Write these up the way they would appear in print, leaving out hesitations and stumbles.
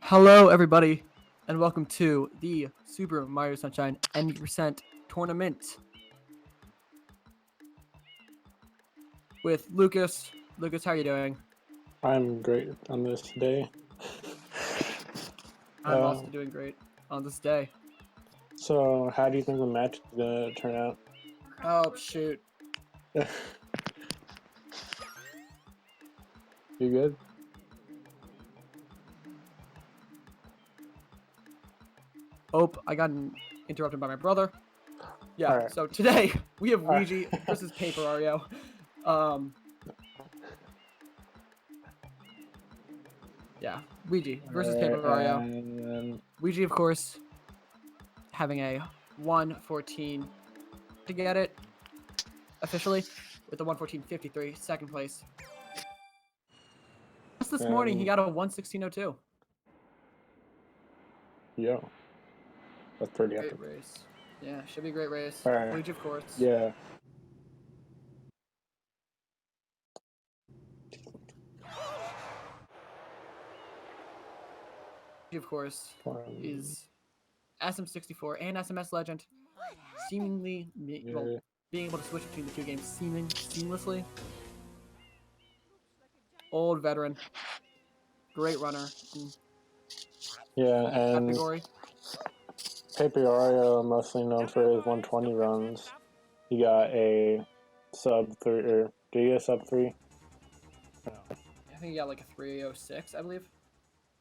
Hello, everybody, and welcome to the Super Mario Sunshine 90% tournament with Lucas. Lucas, how are you doing? I'm great on this day. I'm also doing great on this day. So, how do you think the match is gonna turn out? Oh, shoot. You good? Oh, I got interrupted by my brother. Yeah, All right. so today we have All right. Weegee versus Paperario. Yeah, Weegee versus Paperario. And Weegee, of course, having a 114 to get it officially with the 114.53, second place. Just this morning, he got a 116.02. Yo, that's pretty Great epic. race. Yeah, should be a great race. All right. Weegee, of course. Yeah. Weegee, of course, is SM64 and SMS Legend. Seemingly, well, being able to switch between the two games seamlessly. Old veteran. Great runner. Yeah, and Category. Paperario, mostly known for his 120 runs. He got a sub 3, or did he get a sub 3? I think he got like a 306, I believe.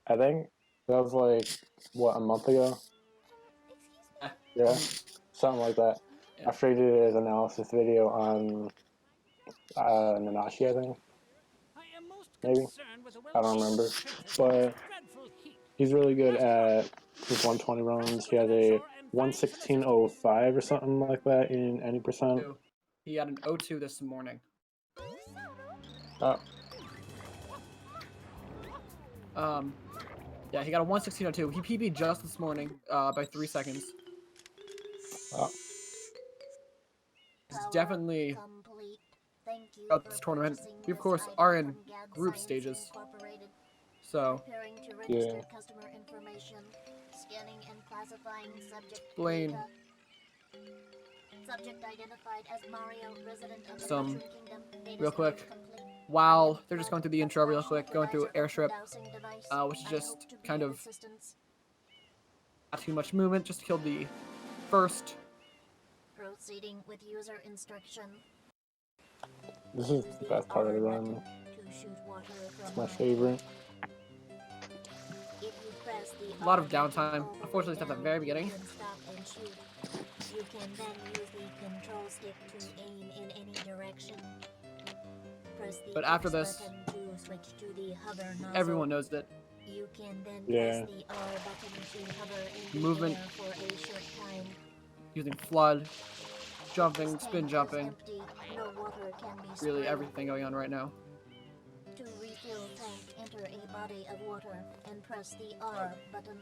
I think that was like, what, a month ago? Yeah, something like that. Yeah. After he did his analysis video on Nanashi, I think. Maybe. I don't remember. But he's really good at his 120 runs. He has a 116.05 or something like that in any percent. He got an 02 this morning. Oh. Yeah, he got a 116.02. He PB'd just this morning by 3 seconds. Oh. It's definitely throughout this tournament. We, of course, are in group stages. So, yeah. Blaine. Some real quick. Wow, they're just going through the intro real quick, going through airstrip, which is just kind of not too much movement, just killed the first. Proceeding with user instruction. This is the best part of the run. It's my favorite. A lot of downtime. Unfortunately, it's at the very beginning. You can then use the control stick to aim in any direction. Press the But after this, to switch to the hover nozzle. Everyone knows that. You can then press the R button to hover in the movement air for a short time. Using flood, jumping, spin jumping. Empty, no water can be really everything going on right now. To refill tank, enter a body of water and press the R button.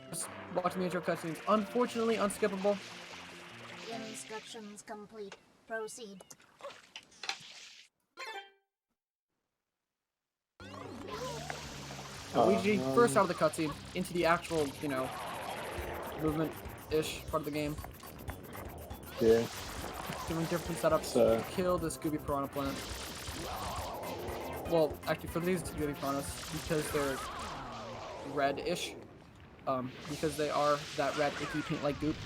Just watching the intro cutscenes, unfortunately unskippable. Instructions complete. Proceed. Weegee, first out of the cutscene, into the actual, movement-ish part of the game. Yeah. Doing different setups to kill the Scooby Piranha plant. Well, actually, for these Scooby Piranhas, because they're red-ish, because they are that red icky paint-like goop.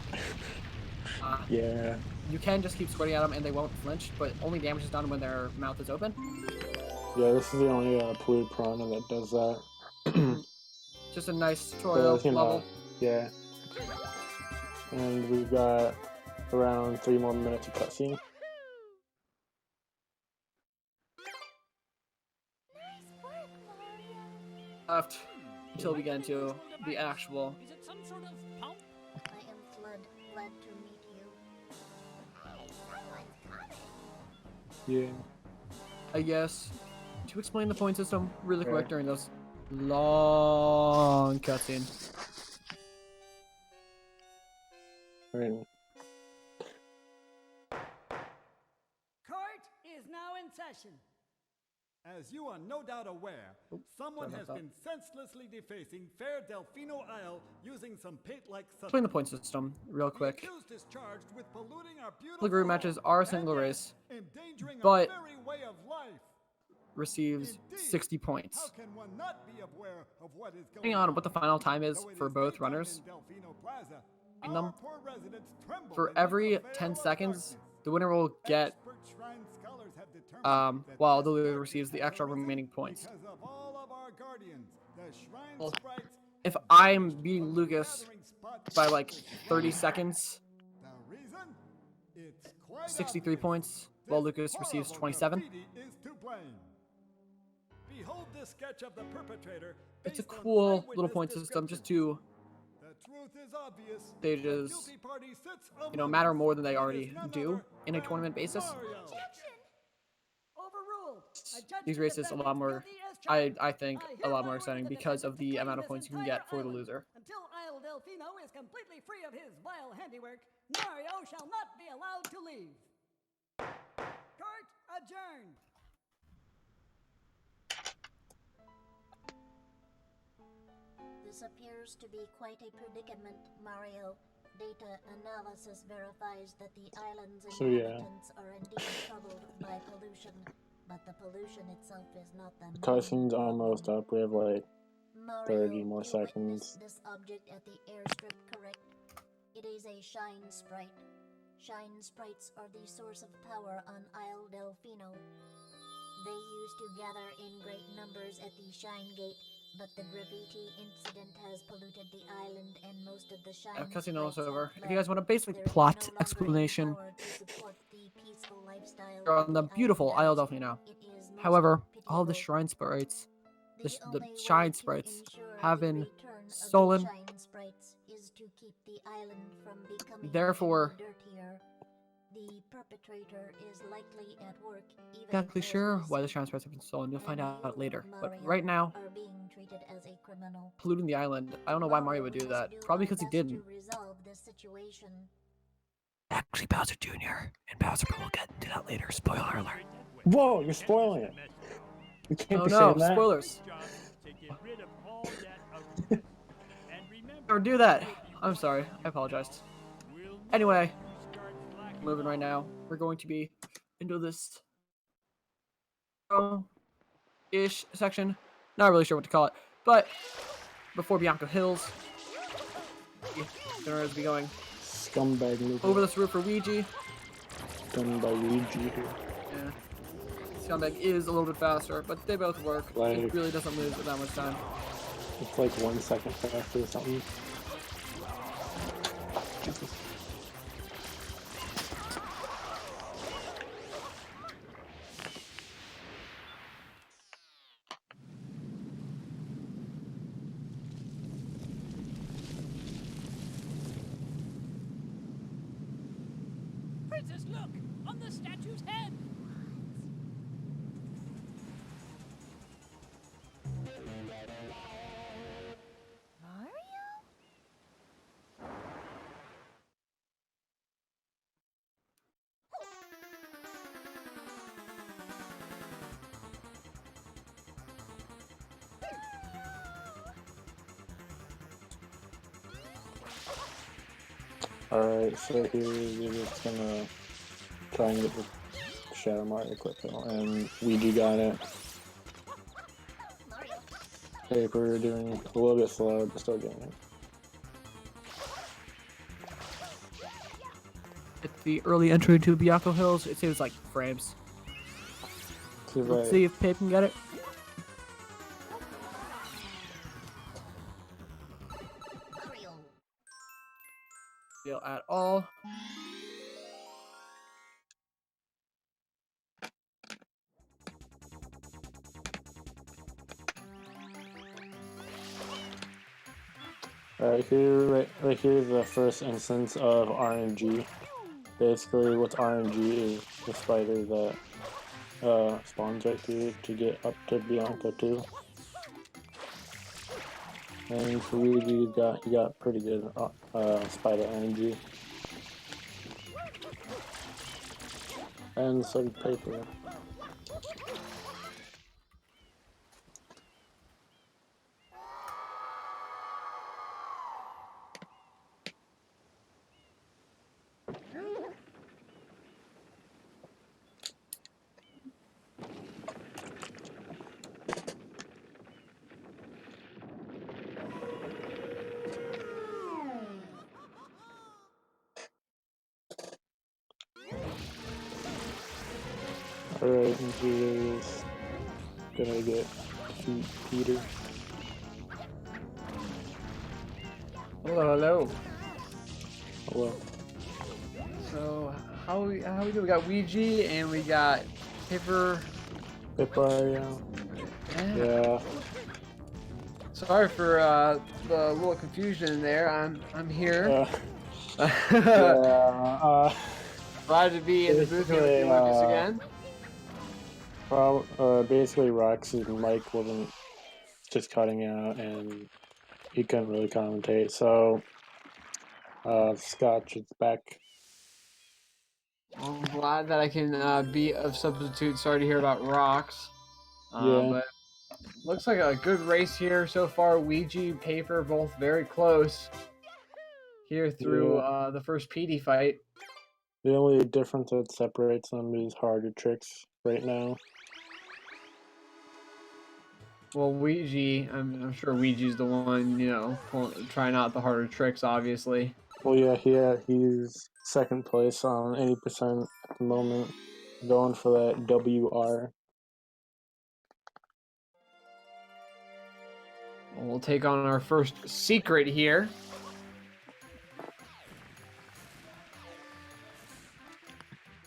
Yeah. You can just keep squirting at them and they won't flinch, but only damage is done when their mouth is open. Yeah, this is the only polluted piranha that does that. Just a nice tutorial level. Yeah. And we've got around 3 more minutes of cutscene. Left until we get into the actual. Is it some sort of pump? I am Flood, glad to meet you. Yeah. I guess to explain the point system really quick during those long cutscenes. Right. Court is now in session. As you are no doubt aware, someone has been senselessly defacing Fair Delfino Isle using some paint-like substance. Explain the point system real The quick. accused is charged with polluting our beautiful Public group matches are a home single and, race, endangering but our very way of life. receives Indeed, 60 How points. can one not be aware of what is Depending going on what the final time is Though it for is both daytime runners, in Delfino Plaza, in our them, poor residents tremble for beneath every the veil 10 of seconds, darkness. the winner will get, Expert shrine scholars have determined that while this the loser darkness receives the has extra arisen remaining points. because of all of our guardians, the shrine Well, sprites if have I'm vanished beating from the Lucas gathering spot by at like the 30 shrine. seconds, The reason? It's quite 63 obvious. points, while This Lucas receives horrible 27. graffiti is to blame. Behold this sketch of the perpetrator. It's a based on cool little eyewitness point system just descriptions. to The truth is obvious. stages, The guilty party sits you know, among matter us. more than they It is already none do other in a than tournament basis. Mario. Overruled. I judge These the races a lot defendant more, guilty as charged. I think, I a lot hereby more order exciting the because of defendant to the claim amount of his points you can entire get for the island. loser. Until Isle Delfino is completely free of his vile handiwork, Mario shall not be allowed to leave. Court adjourned. This appears to be quite a predicament, Mario. Data analysis verifies that the island's So, yeah. inhabitants are indeed troubled by pollution, but the pollution itself is not the main Cutscene's problem. almost up. We have like Mario, 30 more you seconds. witnessed this object at the airstrip, correct? It is a shine sprite. Shine sprites are the source of power on Isle Delfino. They used to gather in great numbers at the Shine Gate, but the graffiti incident has polluted the island and most of the shine Cutscene sprites almost have over. If fled. you guys want a basic There is plot no longer explanation, any power to support the peaceful lifestyle you're of on the island beautiful Isle dwellers. Delfino. It is most However, all the pitiable. shrine sprites, the only way shine to sprites, ensure have the been return of the stolen. shine sprites is to keep the island from becoming Therefore, any dirtier. The perpetrator is likely at work even exactly as sure we why the speak, shrine sprites have been stolen. You'll find and out you, later. But Mario, right now, are being treated as a criminal. polluting the island. I don't know why Mario would do must that. do Probably our because he best didn't. to resolve this situation. Actually, Bowser Jr. and Bowser, but we'll get to that later. Spoiler alert. Whoa, you're spoiling it. You can't Oh be no, saying that. spoilers. Or do that. I'm sorry. I apologize. Anyway, moving right now. We're going to be into this ish section. Not really sure what to call it, but before Bianco Hills, the gonna be going Scumbag movie. over this route for Weegee. Done by Weegee here. Yeah. Scumbag is a little bit faster, but they both work. Like- It really doesn't lose that much time. It's like 1 second faster or something. Jesus. Princess, look! On the statue's head! Mario? Alright, so here we're just gonna try and get the Shadow Mario quick though, and Weegee got it. Paper doing a little bit slow, but still getting it. At the early entry to Bianco Hills, it saves like frames. See if Let's I- see if Pape can get it. Mario. Deal at all. Alright, right here is the first instance of RNG. Basically, what's RNG is the spider that spawns right here to get up to Bianca 2. And for Weegee, he got pretty good spider energy. And so did Paper. Alright, and here's gonna get Peter. Hello, hello. Hello. So how we do? We got Weegee and we got Paper. Yeah. Sorry for the little confusion there. I'm here. Yeah. Glad to be in the booth here with you, Lucas, again. Basically, Rox's mic wasn't just cutting out, and he couldn't really commentate. So, Scotch is back. I'm glad that I can be of substitute. Sorry to hear about Rox. Yeah. But looks like a good race here so far. Weegee, Paper, both very close here through the first PD fight. The only difference that separates them is harder tricks right now. Well, Weegee, I'm sure Weegee's the one, you know, trying out the harder tricks, obviously. Well, yeah, he's second place on 80% at the moment, going for that WR. We'll take on our first secret here.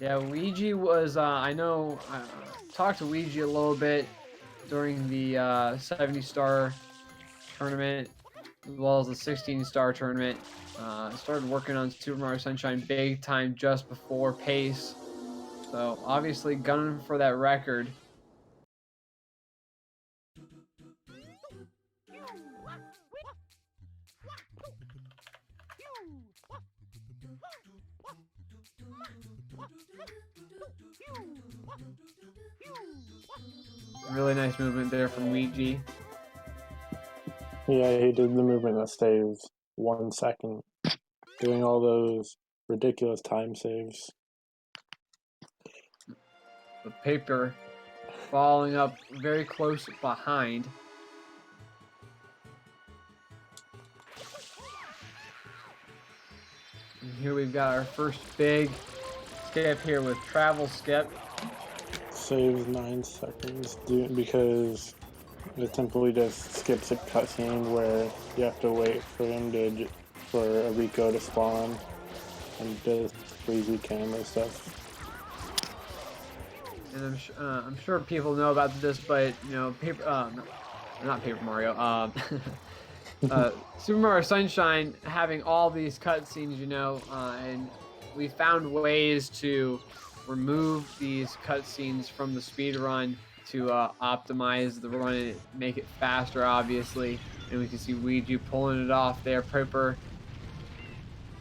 Yeah, Weegee was, I know, I talked to Weegee a little bit during the 70-star tournament, as well as the 16-star tournament. Started working on Super Mario Sunshine big time just before PACE. So, obviously, gunning for that record. Really nice movement there from Weegee. Yeah, he did the movement that saves 1 second, doing all those ridiculous time saves. The Paper following up very close behind. And here we've got our first big skip here with Travel Skip. Saves 9 seconds because it simply just skips a cutscene where you have to wait for him for a Rico to spawn and does crazy camera stuff. And I'm sure people know about this, but you know, not Paper Mario. Super Mario Sunshine having all these cutscenes, you know, and we found ways to remove these cutscenes from the speedrun to optimize the run and make it faster, obviously. And we can see Weegee pulling it off there. Paper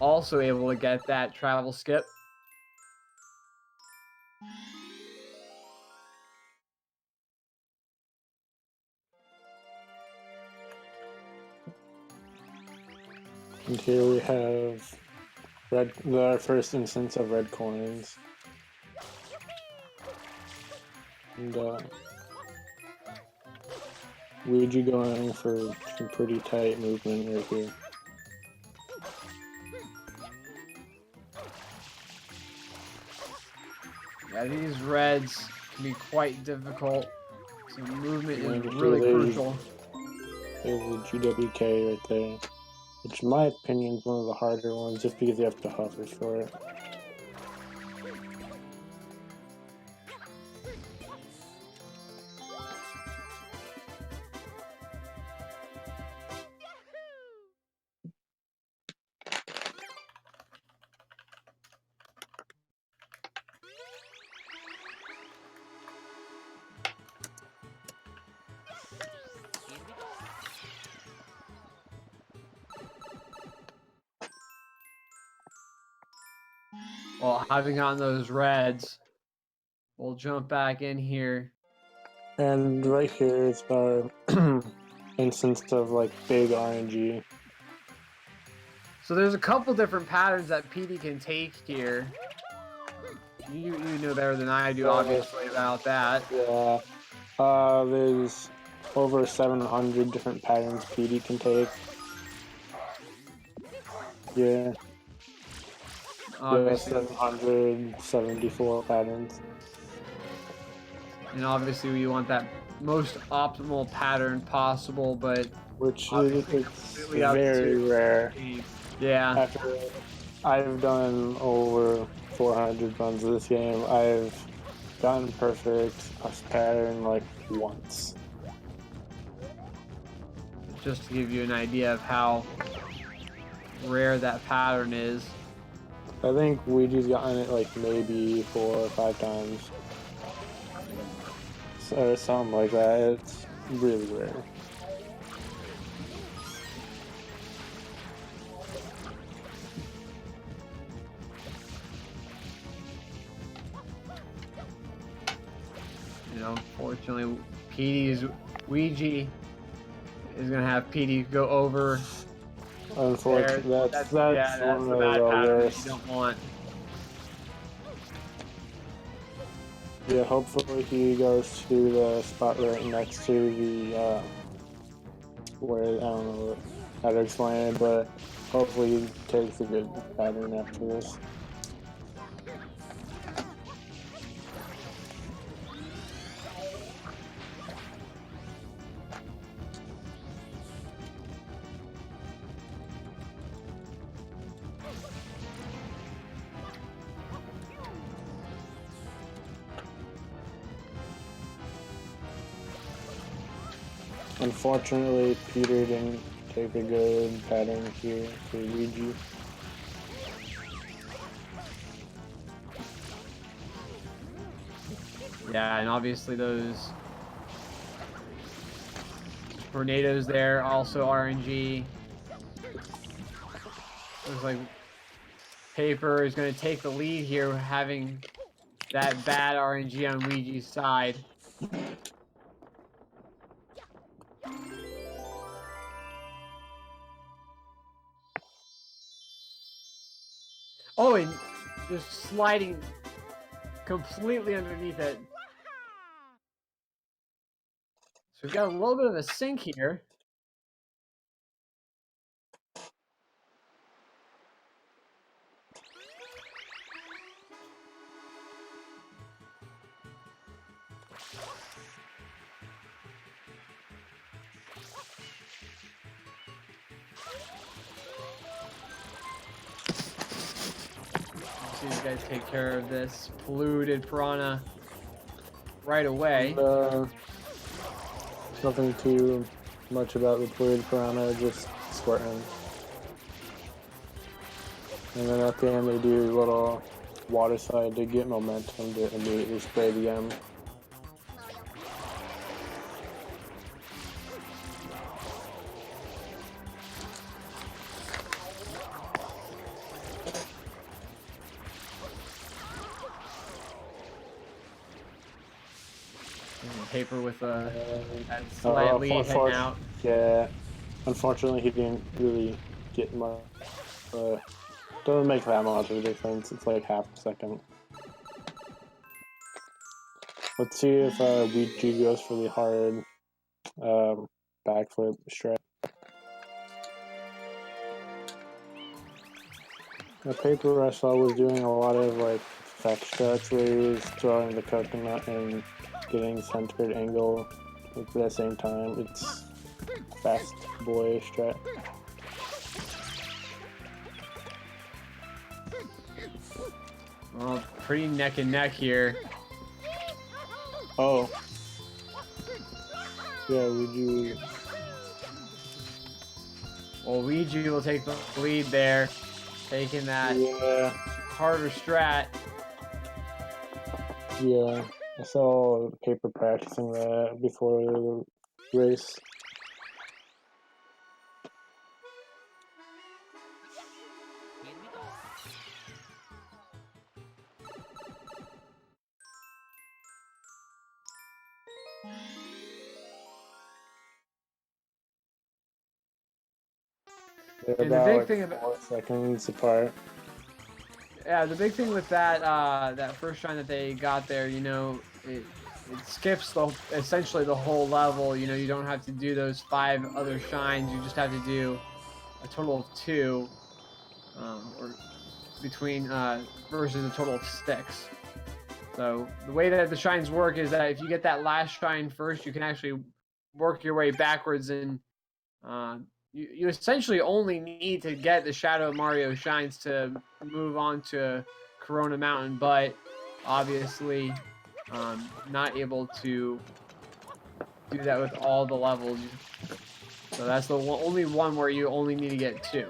also able to get that travel skip. And here we have our first instance of red coins. And Weegee going for some pretty tight movement right here. Yeah, these reds can be quite difficult. So movement is really crucial. There's the GWK right there, which in my opinion is one of the harder ones just because you have to hover for it. Well, having gotten those reds, we'll jump back in here. And right here is our instance of like big RNG. So there's a couple different patterns that PD can take here. You know better than I do, obviously, about that. Yeah. There's over 700 different patterns PD can take. Yeah. Obviously, 774 patterns. and obviously we want that most optimal pattern possible, but Which obviously it's completely up very to rare. yeah. After I've done over 400 runs of this game, I've gotten perfect pattern like once. Just to give you an idea of how rare that pattern is. I think Weegee's gotten it like maybe 4 or 5 times. Or something like that. It's really rare. You know, unfortunately, Weegee is gonna have PD go over. Unfortunately, that's that's one the of bad the pattern that worst. you don't want. Yeah, hopefully he goes to the spot right next to the where I don't know how to explain it, but hopefully he takes a good pattern after this. Unfortunately, Peter didn't take a good pattern here for Weegee. Yeah, and obviously those tornadoes there also RNG. Looks like Paper is going to take the lead here, having that bad RNG on Weegee's side. Oh, and just sliding completely underneath it. So we've got a little bit of a sink here. See these guys take care of this polluted piranha right away. Nothing too much about the polluted piranha, just squirting. And then at the end they do a little water slide to get momentum to immediately spray the M. Paper with a slight lead heading out. Yeah, unfortunately he didn't really get much. Doesn't make that much of a difference. It's like half a second. Let's see if Weegee goes for the hard backflip strat. The Paper I saw was doing a lot of like fetch strats where he was throwing the coconut and getting centered angle at the same time. It's fast boy strat. Well, pretty neck and neck here. Oh. Yeah, Weegee. Well, Weegee will take the lead there, taking that harder strat. Yeah, I saw Paper practicing that before the race. Here we go. They're And the about big like thing about 4 seconds apart. yeah, the big thing with that that first shrine that they got there, you know, it skips essentially the whole level. You know, you don't have to do those 5 other shines. You just have to do a total of 2, or between versus a total of 6. So the way that the shrines work is that if you get that last shrine first, you can actually work your way backwards, and you essentially only need to get the Shadow of Mario shines to move on to Corona Mountain, but obviously not able to do that with all the levels. So that's the only one where you only need to get 2.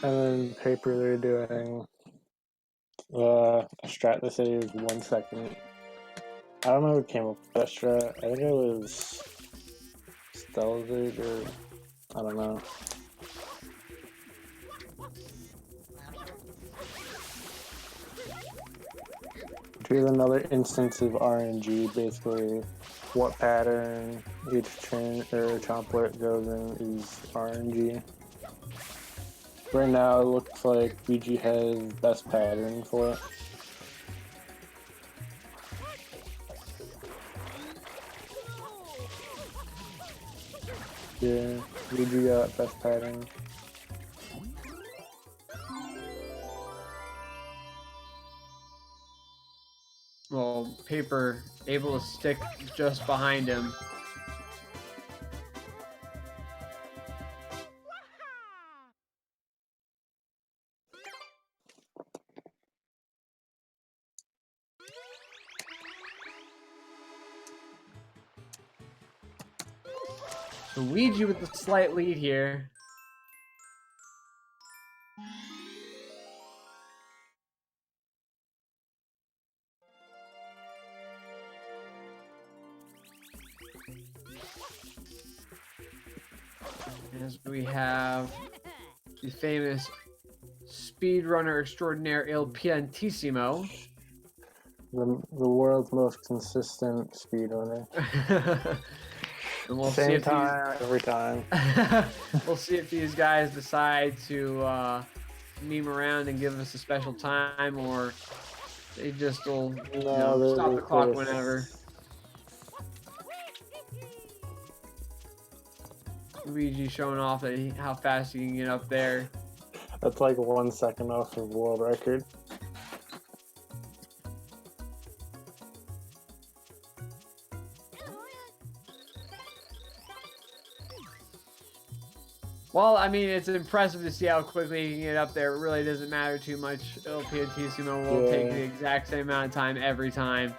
And then paper, they're doing a strat that saves 1 second. I don't know who came up with that strat. I think it was Stelzig, or I don't know. Here's another instance of RNG. Basically, what pattern each chain or chomplet goes in is RNG. Right now, it looks like Weegee has best pattern for it. Yeah, Weegee got best pattern. Well, paper able to stick just behind him. So Weegee with the slight lead here. As we have the famous speedrunner extraordinaire Il Piantissimo. The world's most consistent speedrunner. And we'll Same see if time, every time. we'll see if these guys decide to meme around and give us a special time, or they just will stop the clock whenever. Weegee showing off that how fast he can get up there. That's like 1 second off of world record. Well, I mean, it's impressive to see how quickly he can get up there. It really doesn't matter too much. Il Piantissimo will take the exact same amount of time every time.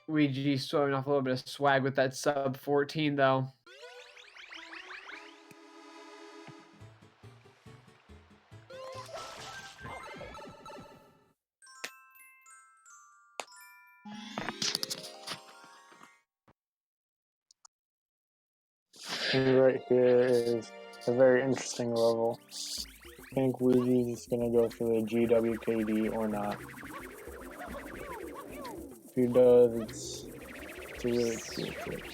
Weegee showing off a little bit of swag with that sub 14, though. And right here is a very interesting level. I think Weegee is going to go for the GWKD or not. If he does, it's a really cool trick.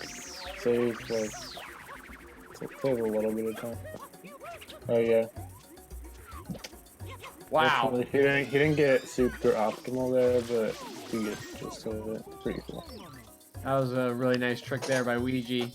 Save a little bit of time. Oh yeah. Wow. He didn't get super optimal there, but he gets just of it. Pretty cool. That was a really nice trick there by Weegee.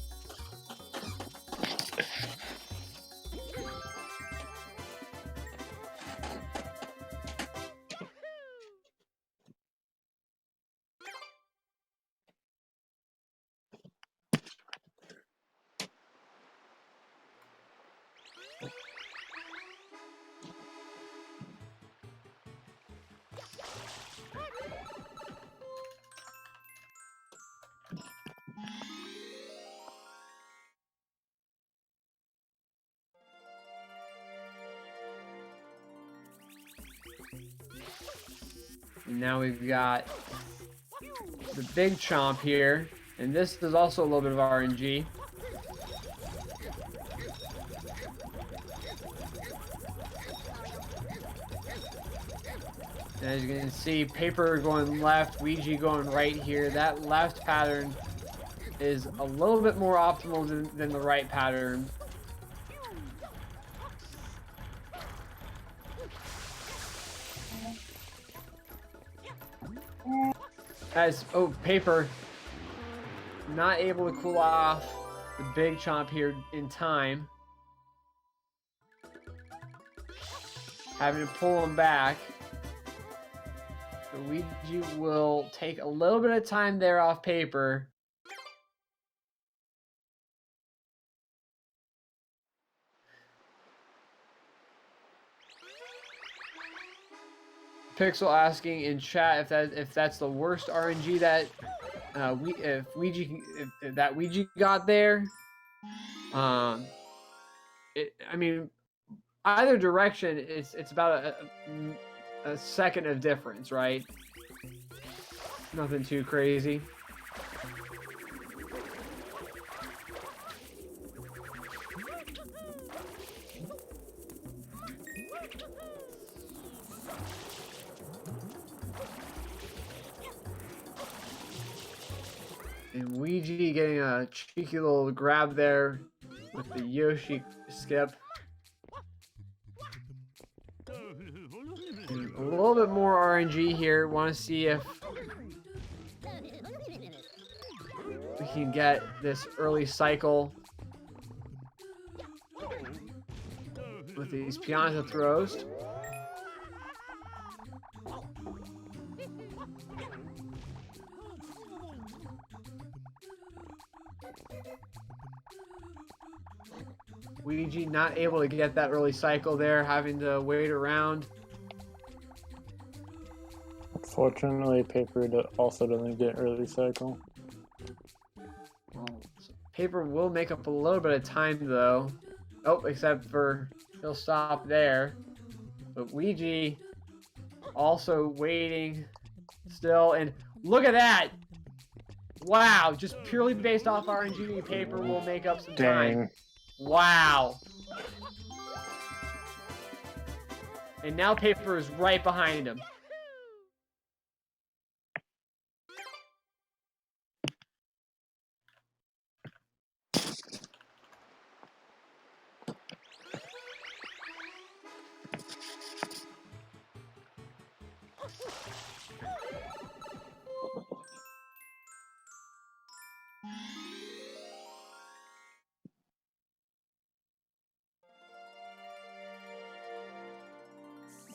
And now we've got the big chomp here, and this is also a little bit of RNG. As you can see, Paper going left, Weegee going right here. That left pattern is a little bit more optimal than the right pattern. As, oh, Paper not able to cool off the big chomp here in time. Having to pull him back. So Weegee will take a little bit of time there off Paper. Pixel asking in chat if that's the worst RNG that Weegee got there. I mean, either direction, it's about a second of difference, right? Nothing too crazy. And Weegee getting a cheeky little grab there with the Yoshi skip. And a little bit more RNG here. Want to see if we can get this early cycle with these pianta throws. Weegee not able to get that early cycle there, having to wait around. Fortunately, Paper also doesn't get early cycle. Paper will make up a little bit of time though. Oh, except for he'll stop there. But Weegee also waiting still, and look at that! Wow, just purely based off RNG, Paper will make up some time. Wow. And now Paper is right behind him.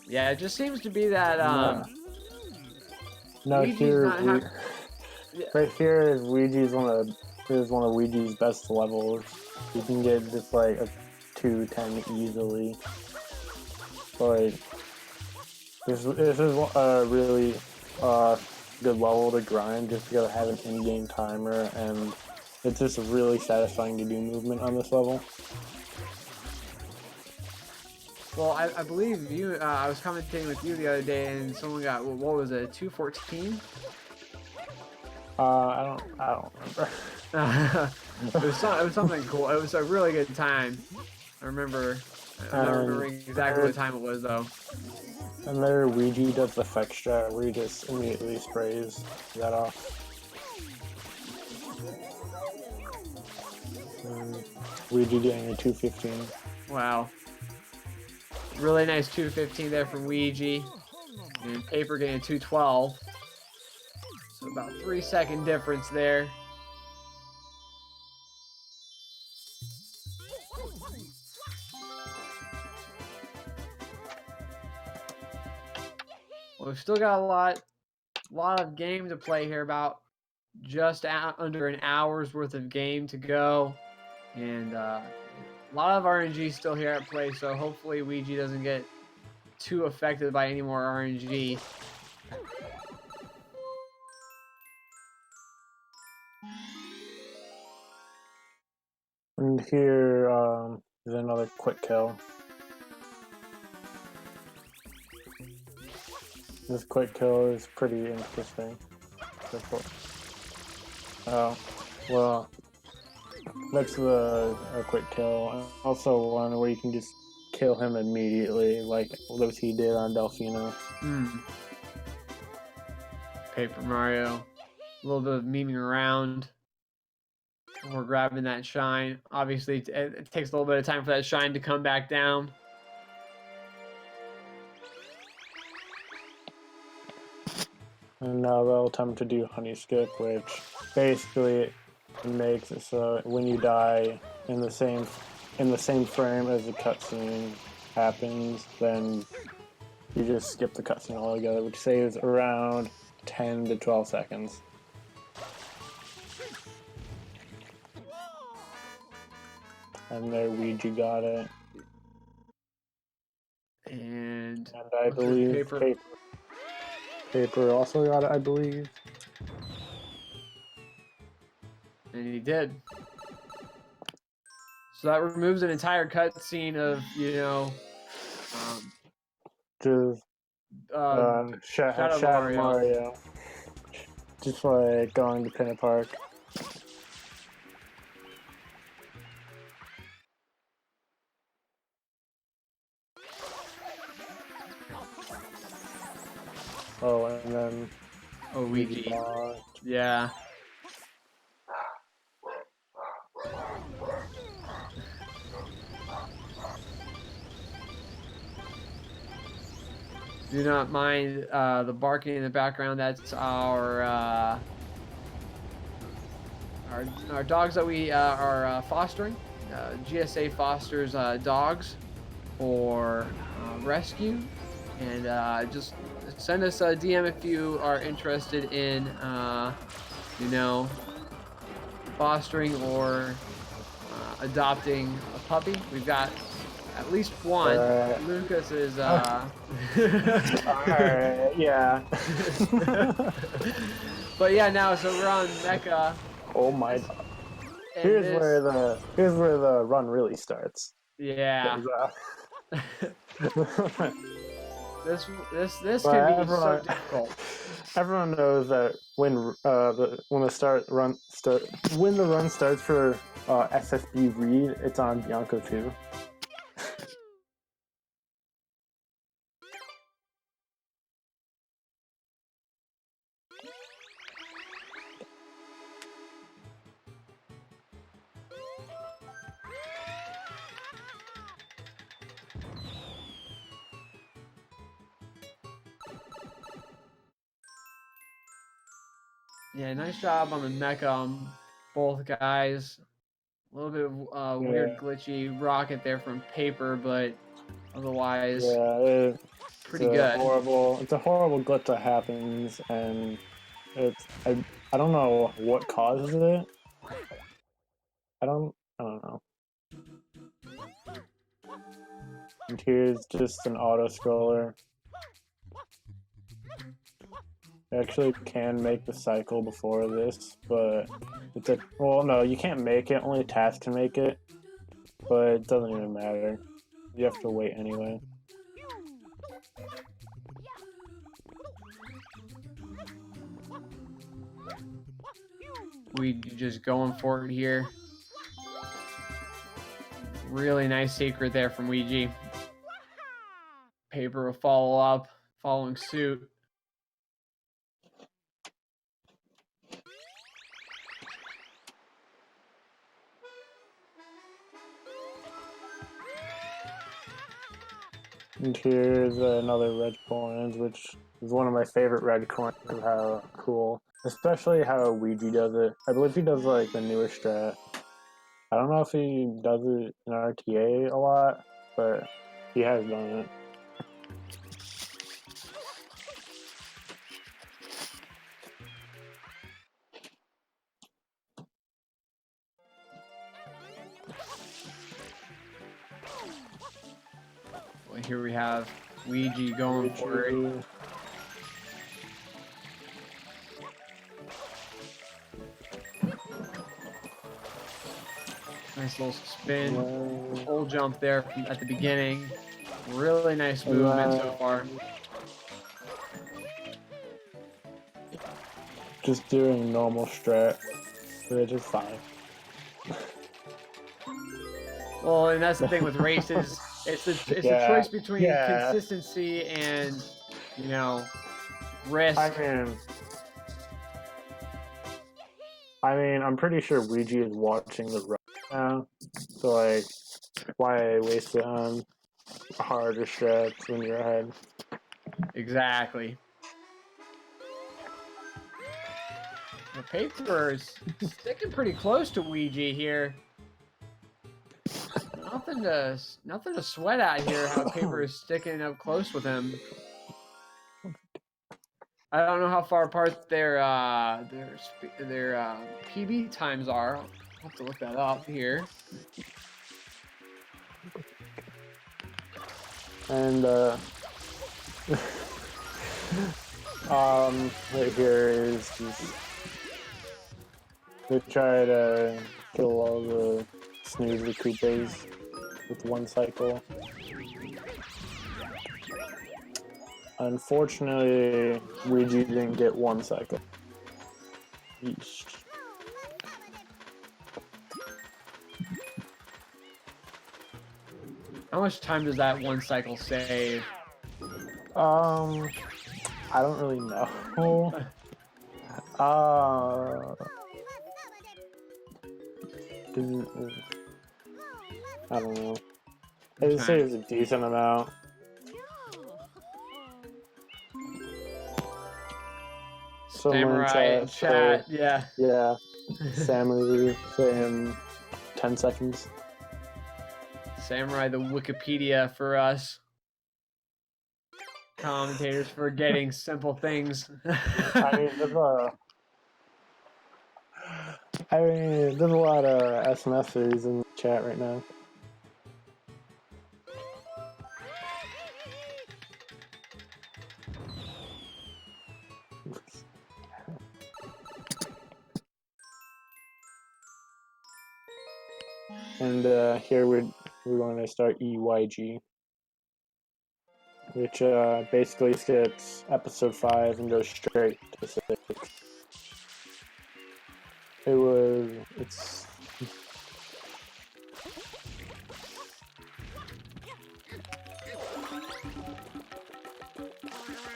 Yeah, it just seems to be that no, here yeah. right here is one of Weegee's best levels. You can get just like a 210 easily. Like this is a really good level to grind just because I have an in-game timer, and it's just really satisfying to do movement on this level. Well, I believe you. I was commentating with you the other day, and someone got what was it, 214? I don't remember. it was something cool. It was a really good time. I remember. I'm not remembering exactly what time it was though. And there, Weegee does the effect strat where he just immediately sprays that off. And Weegee getting a 215. Wow. Really nice 215 there from Weegee. And Paper getting a 212. So about 3-second difference there. Well, we've still got a lot of game to play here. About just under an hour's worth of game to go. And a lot of RNG still here at play, so hopefully Weegee doesn't get too affected by any more RNG. And here is another quick kill. This quick kill is pretty interesting. Oh, well, that's a quick kill. And also one where you can just kill him immediately, like what he did on Delfino. Paper Mario. A little bit of memeing around. We're grabbing that shine. Obviously, it takes a little bit of time for that shine to come back down. And now they'll attempt to do honey skip, which basically makes it so when you die in the same frame as the cutscene happens, then you just skip the cutscene altogether, which saves around 10 to 12 seconds. And there, Weegee got it. And I believe Paper also got it, I believe. And he did. So that removes an entire cutscene of, you know, Just Shadow Mario. Just like going to Pinna Park. Oh, and then Weegee. Yeah. Do not mind the barking in the background. That's our dogs that we are fostering. GSA fosters dogs for rescue, and just send us a DM if you are interested in, you know, fostering or adopting a puppy. We've got at least one. Lucas is Alright, yeah. But yeah, now so we're on Mecha. Oh my god. Here's where the run really starts. Yeah. This can be so difficult. Everyone knows that when the run starts for SSB Reed, it's on Bianco 2. Yeah, nice job on the mecha on both guys. A little bit of weird glitchy rocket there from Paper, but otherwise, pretty good. It's a horrible glitch that happens, and I don't know what causes it. I don't know. And here's just an auto scroller. I actually can make the cycle before this, but no, you can't make it, only tasks can make it, but it doesn't even matter. You have to wait anyway. We just going for it here. Really nice secret there from Weegee. Paper will following suit. And here's another red coins, which is one of my favorite red coins of how cool. Especially how Weegee does it. I believe he does like the newer strat. I don't know if he does it in RTA a lot, but he has done it. Well, here we have Weegee going for it. Nice little spin, full jump there at the beginning. Really nice movement so far. Just doing normal strat, which is fine. Well, and that's the thing with races. It's the choice between consistency and, you know, risk. I mean, I mean, I'm pretty sure Weegee is watching the run now, so like, why waste it on harder strats when you're ahead? Exactly. The Paper's sticking pretty close to Weegee here. Nothing to sweat at here. How Paper is sticking up close with him. I don't know how far apart their PB times are. I'll have to look that up here. And right here is they try to kill all the snooze recoupers with one cycle. Unfortunately, Weegee didn't get one cycle. Yeesh. How much time does that one cycle save? I don't really know. I don't know. It saves a decent amount. Someone in chat, yeah. Yeah. Samu saying 10 seconds. Samurai, the Wikipedia for us. Commentators forgetting simple things. I mean, there's a lot of SMSers in the chat right now. And here we're going to start EYG, which basically skips episode 5 and goes straight to 6. It's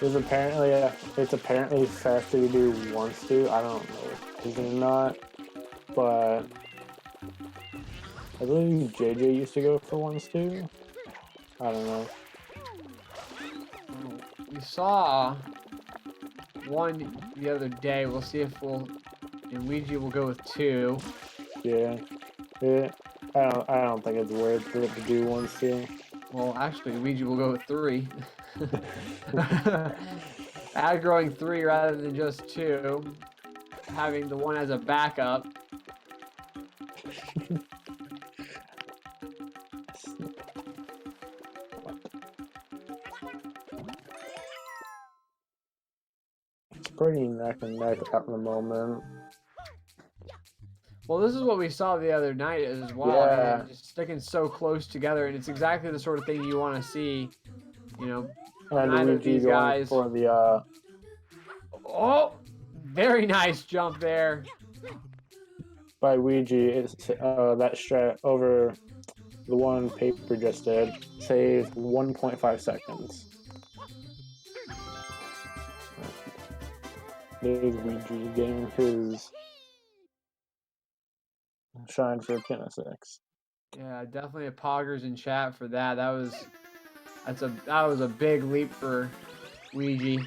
it's apparently faster to do once to. I don't know if it's or not, but I believe JJ used to go for once to. I don't know. We saw one the other day. We'll see if and Weegee will go with 2. Yeah. I don't think it's worth it to do once to. Well, actually, Weegee will go with 3. Aggroing 3 rather than just 2. Having the one as a backup. It's pretty neck and neck at the moment. Well, this is what we saw the other night as well. Yeah. I mean, just sticking so close together, and it's exactly the sort of thing you want to see. You know, And neither of these guys. For the Oh, very nice jump there. by Weegee, it's that strat over the one Paper just did saved 1.5 seconds. There's Weegee getting his shine for Pinna 6. Yeah, definitely a poggers in chat for that. That was a big leap for Weegee.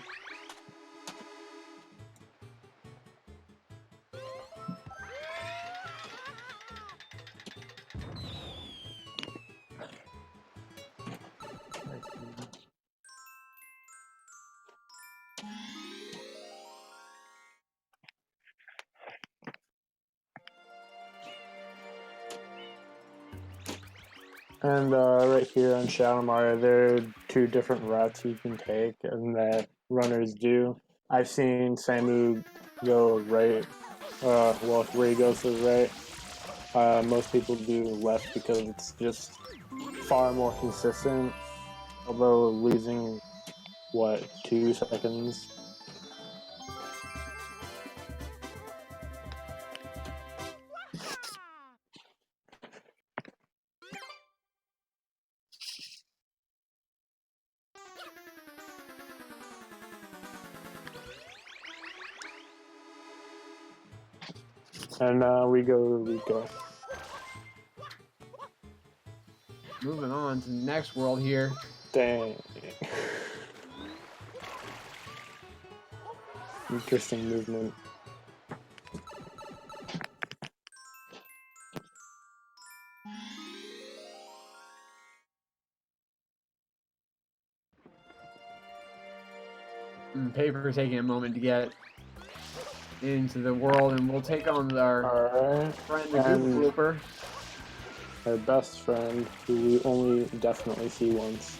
And right here on Shalimar, there are 2 different routes you can take, and that runners do. I've seen Samu go right, where he goes to the right. Most people do left because it's just far more consistent, although losing, 2 seconds? And we go. Moving on to the next world here. Dang. Interesting movement. Paper taking a moment to get into the world, and we'll take on our Alright. friend, the Goop Blooper. Our best friend, who we only definitely see once.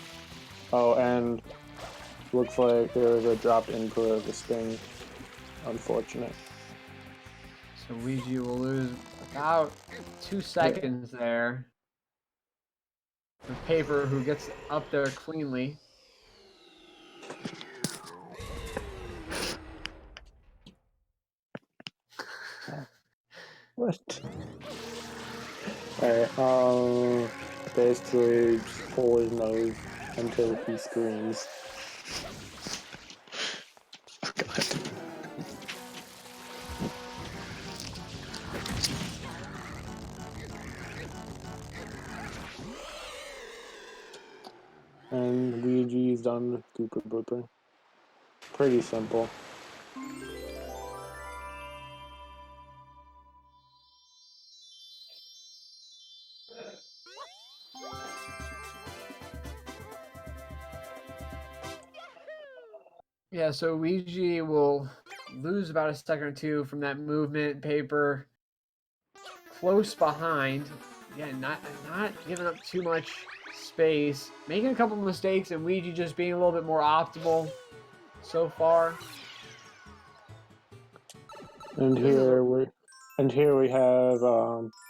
Oh, and looks like there was a dropped input of the spin. Unfortunate. So Weegee will lose about 2 seconds there. The Paper, who gets up there cleanly. What? Alright, basically just pull his nose until he screams. And Weegee's done with Gooper Blooper. Pretty simple. Yeah, so Weegee will lose about a second or two from that movement. Paper close behind. Yeah, not giving up too much space. Making a couple mistakes, and Weegee just being a little bit more optimal so far. And here we have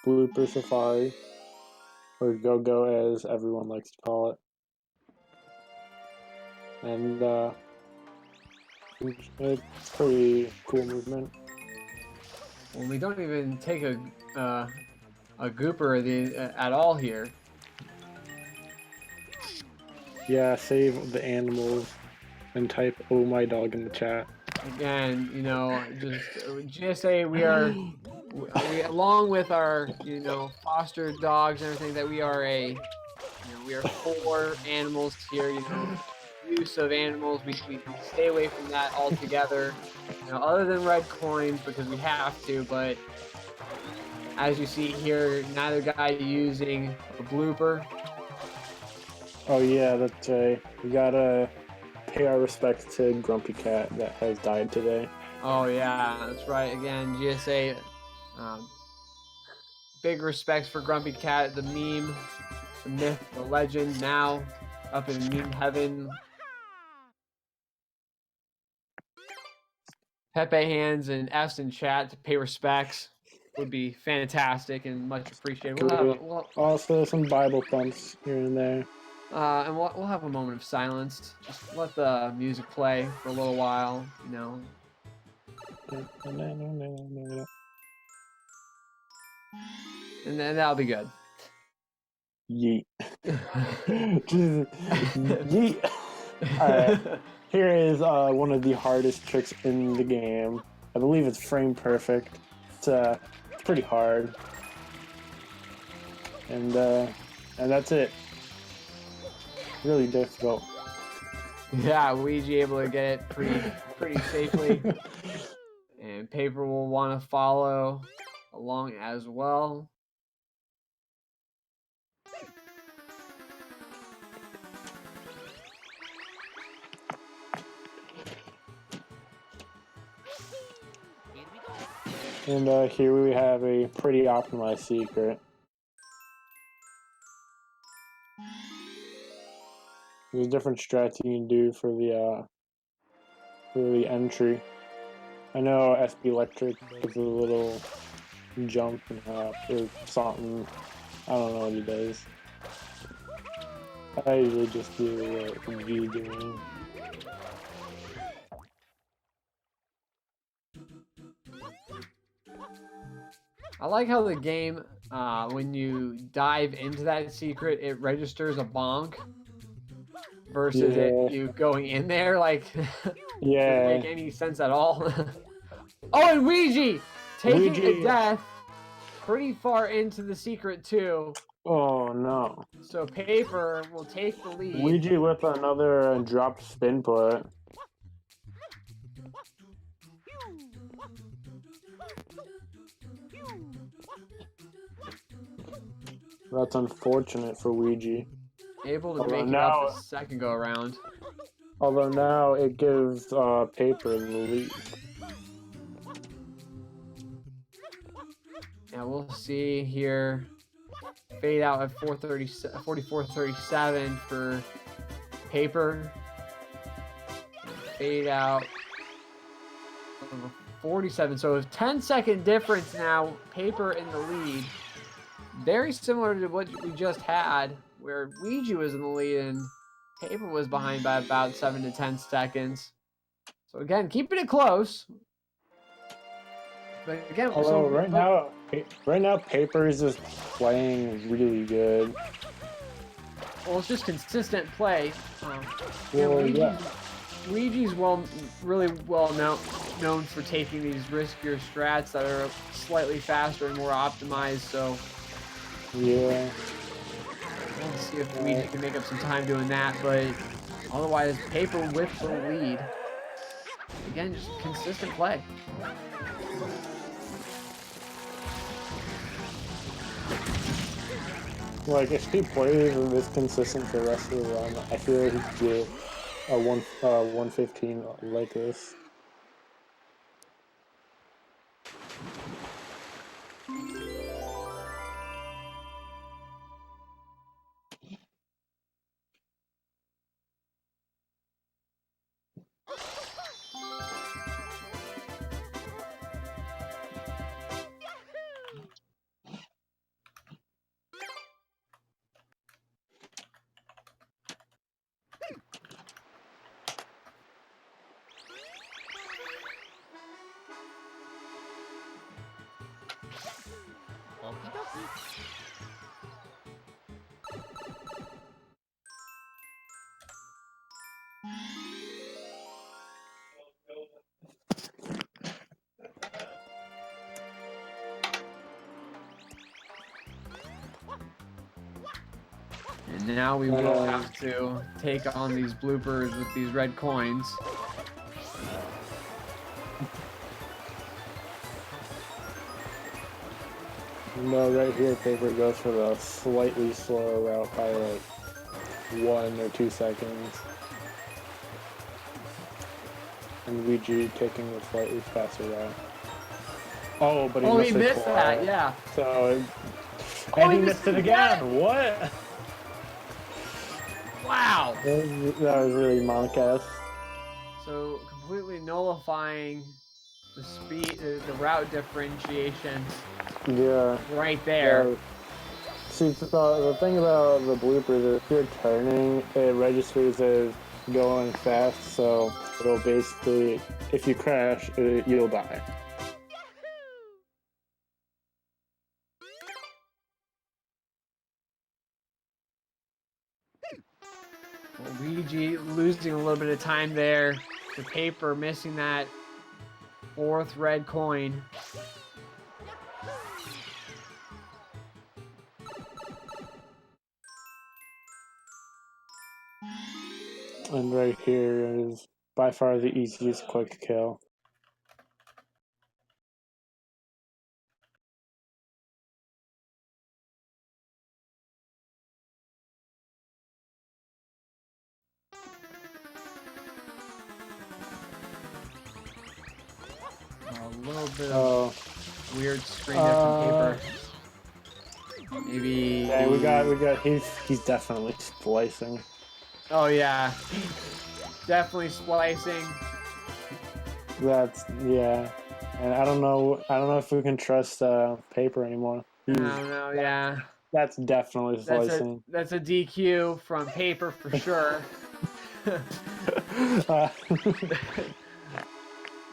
Blooper Safari, or Go-Go as everyone likes to call it. And it's pretty cool movement. Well, we don't even take a gooper at all here. Yeah, save the animals and type "oh my dog" in the chat. Again, you know, just GSA, we are, along with our, you know, foster dogs and everything, that we are we are for animals here, you know, use of animals, we stay away from that altogether, you know, other than red coins because we have to, but as you see here, neither guy using a blooper. Oh yeah, that's right. We gotta pay our respects to Grumpy Cat that has died today. Oh yeah, that's right. Again, GSA, big respects for Grumpy Cat, the meme, the myth, the legend, now up in meme heaven. Pepe hands and F's in chat to pay respects would be fantastic and much appreciated. Also some Bible thumps here and there. And we'll have a moment of silence. Just let the music play for a little while, you know. And then that'll be good. Yeet. Yeet. Alright. Here is one of the hardest tricks in the game. I believe it's frame perfect. It's pretty hard. And that's it. Really difficult. Yeah, Weegee able to get it pretty safely. And Paper will want to follow along as well. And here we have a pretty optimized secret. There's different strats you can do for the entry. I know SB Electric does a little jump or something. I don't know what he does. I usually just do what G doing. I like how the game, when you dive into that secret, it registers a bonk versus you going in there. Like, yeah, doesn't make any sense at all. Oh, and Weegee taking a Weegee. death pretty far into the secret too. Oh no. So Paper will take the lead. Weegee with another dropped spin put. That's unfortunate for Weegee. Able to Although make it now- up the second go around. Although now it gives Paper the lead. Yeah, we'll see here. Fade out at 44:37 for Paper. Fade out 47. So a 10-second difference now. Paper in the lead. Very similar to what we just had, where Weegee was in the lead and Paper was behind by about 7 to 10 seconds. So again, keeping it close. But again, Although right now Paper is just playing really good. well, it's just consistent play. Well, yeah. Weegee's really well known for taking these riskier strats that are slightly faster and more optimized. So Yeah. we'll see if Weegee can make up some time doing that. But otherwise, Paper with the lead. Again, just consistent play. Like, if he plays this consistent for the rest of the run, I feel like he could get a 115 like this. And now we will have to take on these bloopers with these red coins. No, right here, Paper goes for the slightly slower route by like 1 or 2 seconds. And Weegee taking the slightly faster route. Oh, but he missed that, yeah. So, and he missed it again. What? Wow. That was really Monk-esque. So completely nullifying the speed, the route differentiation. Yeah. Right there. Yeah. See, the thing about the bloopers is if you're turning, it registers as going fast, so it'll basically, if you crash, you'll die. Well, Weegee losing a little bit of time there. The Paper missing that 4th red coin. And right here is by far the easiest quick kill. A little bit of weird screen there from Paper. Maybe. Yeah, we got. He's definitely splicing. Oh yeah, definitely splicing. That's yeah, and I don't know if we can trust Paper anymore. I don't know. Yeah, that's definitely splicing. That's a DQ from Paper for sure.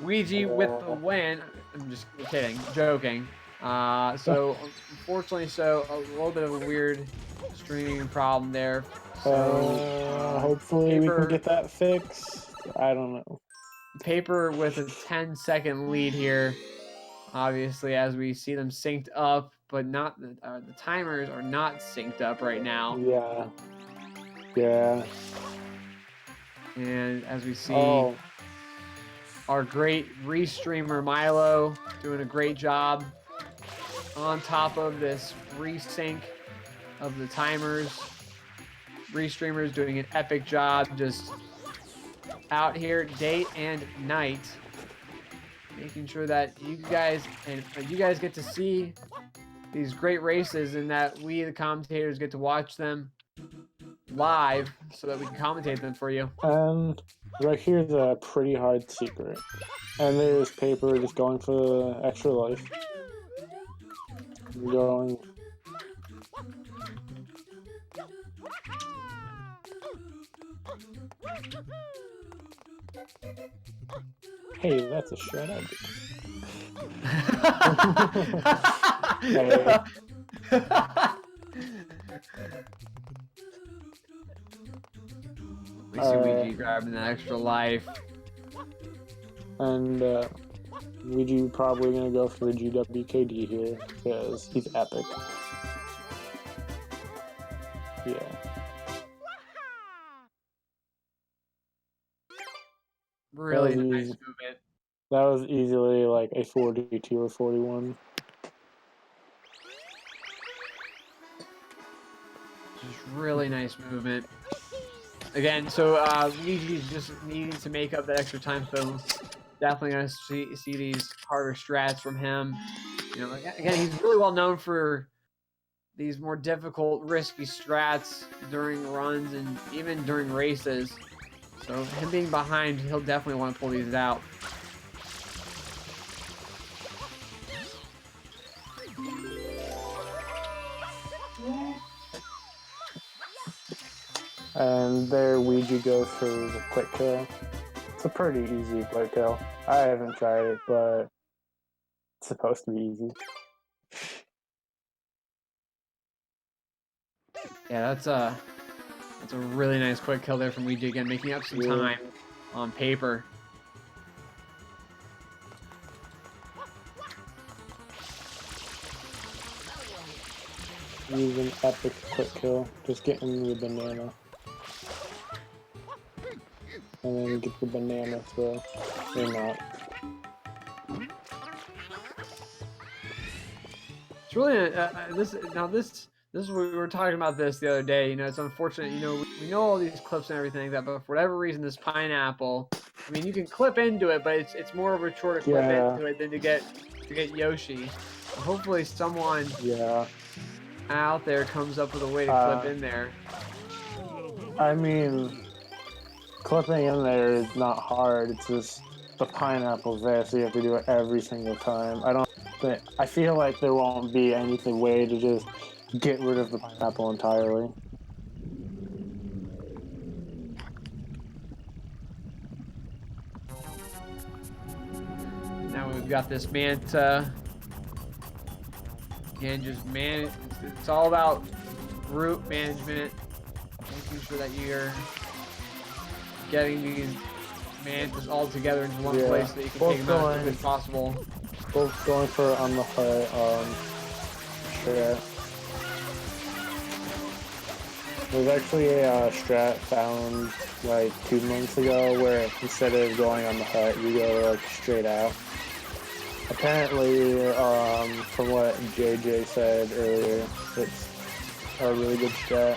Weegee with the win. I'm just kidding, joking. So unfortunately, a little bit of a weird streaming problem there. So hopefully we can get that fixed. I don't know. Paper with a 10-second lead here. Obviously, as we see them synced up, but not the timers are not synced up right now. Yeah. Yeah. And as we see, Oh, our great restreamer Milo doing a great job on top of this resync of the timers. Restreamers doing an epic job, just out here day and night, making sure that you guys get to see these great races, and that we, the commentators, get to watch them live so that we can commentate them for you. and right here's a pretty hard secret. And there's Paper just going for the extra life. Going. Hey, that's a shred I did. We see Weegee grabbing that extra life. And Weegee probably gonna go for the GWKD here because he's epic. Yeah. Really That was nice easy. movement. That was easily like a 42 or 41. Just really nice movement. Again, so Weegee's just needing to make up that extra time, so definitely gonna see these harder strats from him. You know, again, he's really well known for these more difficult, risky strats during runs and even during races. So him being behind, he'll definitely want to pull these out. And there Weegee goes for the quick kill. It's a pretty easy quick kill. I haven't tried it, but it's supposed to be easy. Yeah, that's a really nice quick kill there from Weegee, again, making up some time on paper. Use an epic quick kill. Just getting the banana. And then get the banana throw. Or not. It's really this is what we were talking about this the other day. You know, it's unfortunate. You know, we know all these clips and everything like that, but for whatever reason, this pineapple. I mean, you can clip into it, but it's more of a chore to clip into it than to get Yoshi. So hopefully, someone out there comes up with a way to clip in there. I mean, clipping in there is not hard. It's just the pineapple's there, so you have to do it every single time. I feel like there won't be any way to just get rid of the pineapple entirely. Now we've got this Manta. Again, just it's all about route management, making sure that you're getting these Mantas all together into one place so that you can take them out as quick as possible. Both going for on the hut, strat. There's actually a strat found like 2 months ago where instead of going on the hut, you go like straight out. Apparently, from what JJ said earlier, it's a really good strat.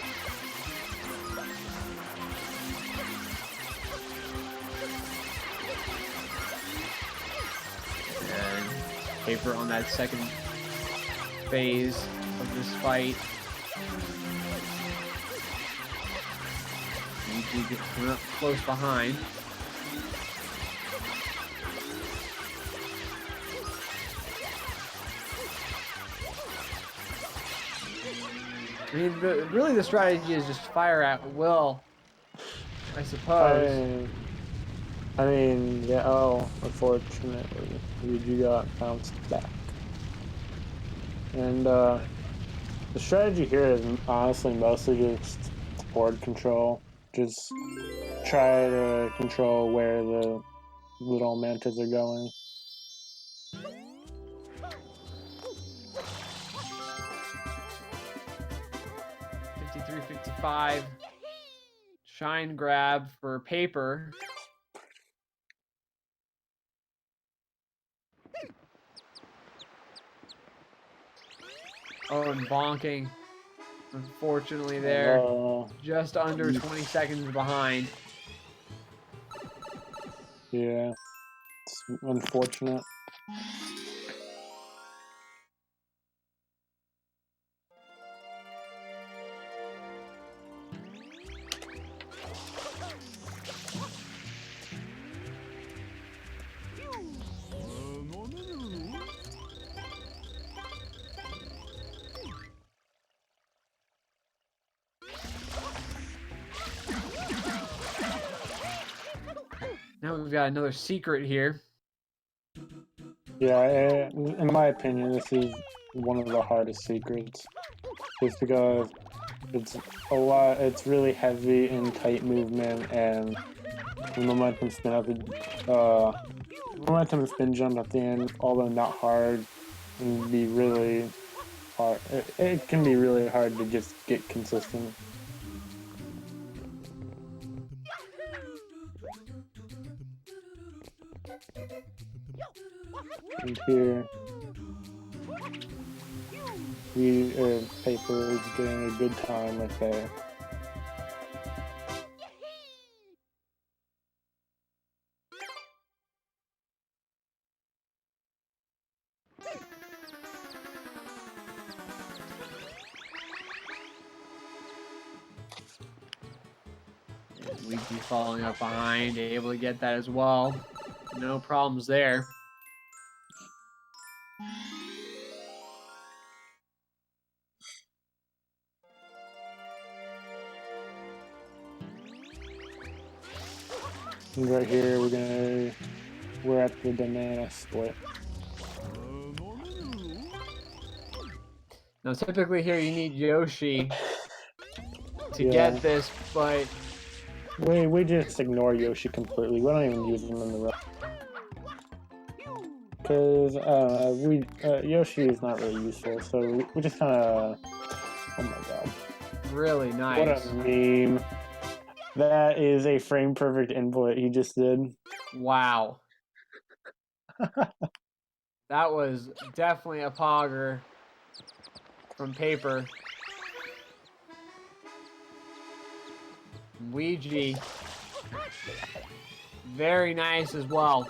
Paper on that second phase of this fight. Weegee getting up close behind. I mean, really the strategy is just fire at will, I suppose. I mean, yeah, unfortunately, Weegee got bounced back. And the strategy here is honestly mostly just board control. Just try to control where the little mantas are going. $53.55. Shine grab for paper. Oh, and bonking. Unfortunately there. Just under 20 seconds behind. Yeah. It's unfortunate. Now we've got another secret here. Yeah, in my opinion, this is one of the hardest secrets. Just because it's really heavy in tight movement, and the momentum spin jump at the end, although not hard, can be really hard. It can be really hard to just get consistent. And here, Paper is getting a good time right there. Weegee following up behind, able to get that as well. No problems there. And right here, we're at the banana split. Now, typically here you need Yoshi to Yeah. get this, but We just ignore Yoshi completely. We don't even use him in the run. Because Yoshi is not really useful, so we just kind of... Oh my god. really nice. What a meme. That is a frame perfect input he just did. Wow. That was definitely a pogger from Paper. Weegee. Very nice as well.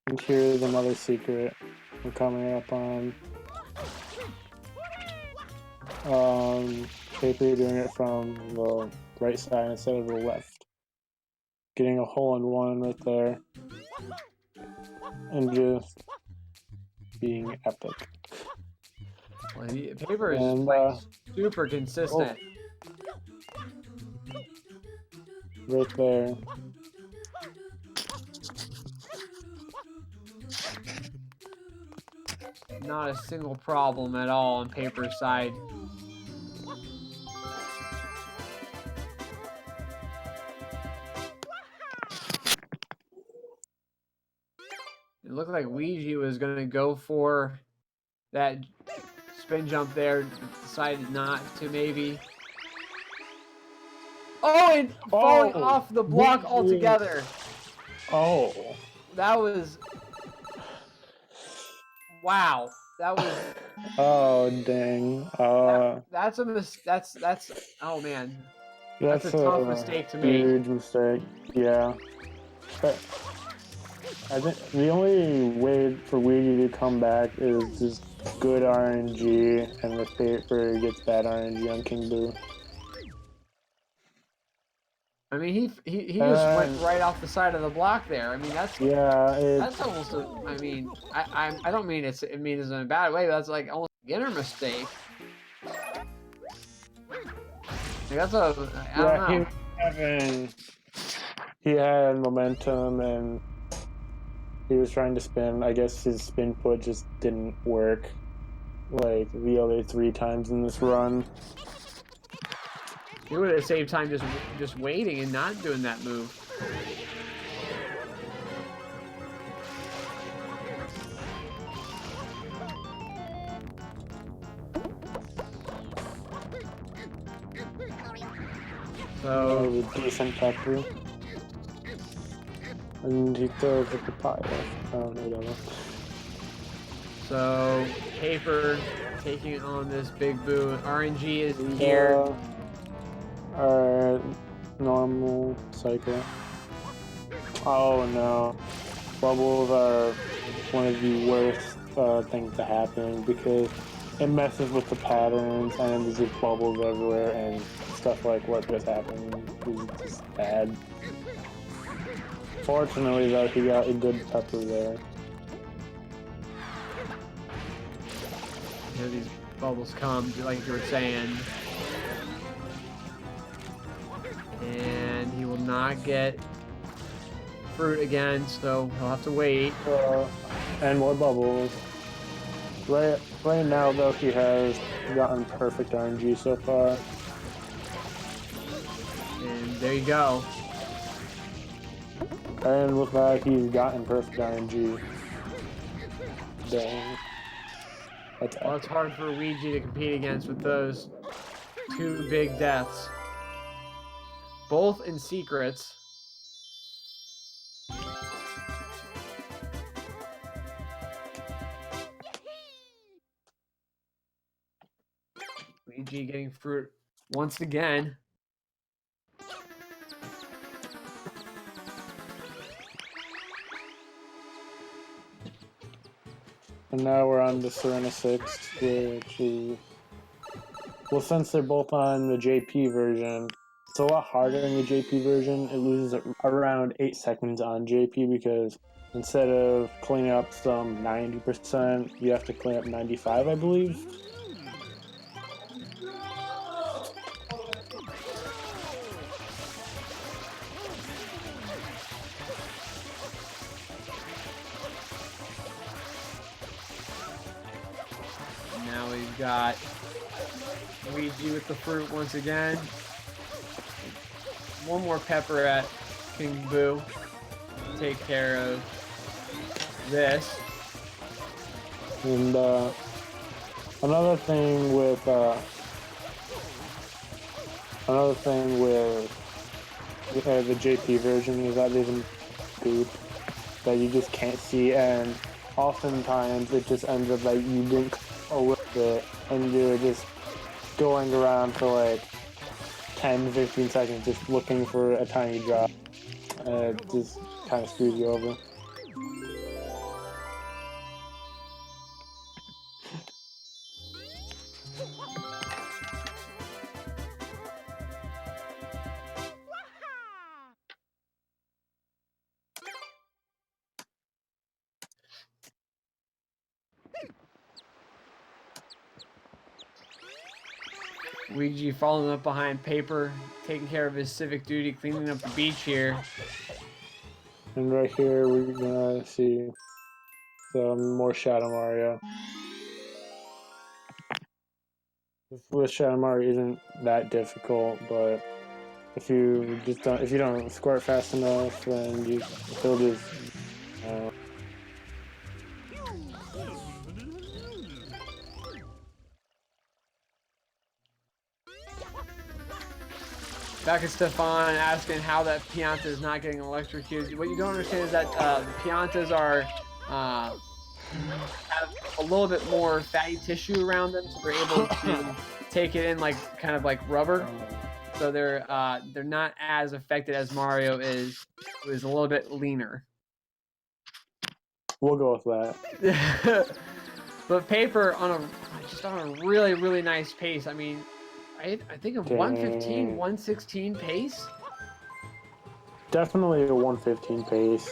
And here's another secret we're coming up on. Paper doing it from the right side instead of the left. Getting a hole-in-one right there. And just being epic. Well, Paper is playing super consistent. Right there. Not a single problem at all on Paper's side. It looked like Weegee was going to go for that spin jump there, decided not to maybe. Oh, and falling off the block altogether. Oh. That was... Wow. That was... Oh, dang. That's a that's oh man. That's a That's tough mistake to make. Huge mistake. Yeah. But I think the only way for Weegee to come back is just good RNG, and the Paper gets bad RNG on King Boo. I mean, he just went right off the side of the block there. I mean, that's almost a, I mean, I don't mean it's in a bad way, but that's like almost a beginner mistake. Like that's I don't know. He had momentum and he was trying to spin. I guess his spin foot just didn't work like the other 3 times in this run. He would have saved time just waiting and not doing that move. So a decent pepper. And he throws the papaya. I don't know whatever. So Paper taking on this big boo. RNG is here. Our normal cycle. Oh no. Bubbles are one of the worst things to happen because it messes with the patterns and there's just bubbles everywhere and stuff like what just happened is just bad. Fortunately though, he got a good pepper there. Here these bubbles come, like you were saying. And he will not get fruit again, so he'll have to wait. And more bubbles. Right now, though, he has gotten perfect RNG so far. And there you go. And with that, he's gotten perfect RNG. Dang. Well, it's hard for Weegee to compete against with those 2 big deaths. Both in secrets. Weegee getting fruit once again. And now we're on the Serena 6, which is... Well, since they're both on the JP version, it's a lot harder in the JP version. It loses around 8 seconds on JP because instead of cleaning up some 90%, you have to clean up 95, I believe. Now we've got Weegee with the fruit once again. One more pepper at King Boo. Take care of this. And another thing with the JP version is that there's a goop that you just can't see, and oftentimes it just ends up like you didn't a little bit, and you're just going around for like 10-15 seconds just looking for a tiny drop. It just kind of screws you over. Weegee following up behind Paper, taking care of his civic duty, cleaning up the beach here. And right here we're gonna see some more Shadow Mario. With Shadow Mario isn't that difficult, but if you don't score it fast enough, then he'll just Back at Stefan asking how that Pianta is not getting electrocuted. What you don't understand is that the Piantas are have a little bit more fatty tissue around them, so they're able to take it in like kind of like rubber. So they're not as affected as Mario is, who is a little bit leaner. We'll go with that. But Paper on a really, really nice pace. I mean, I think of 115, 116 pace. Definitely a 115 pace.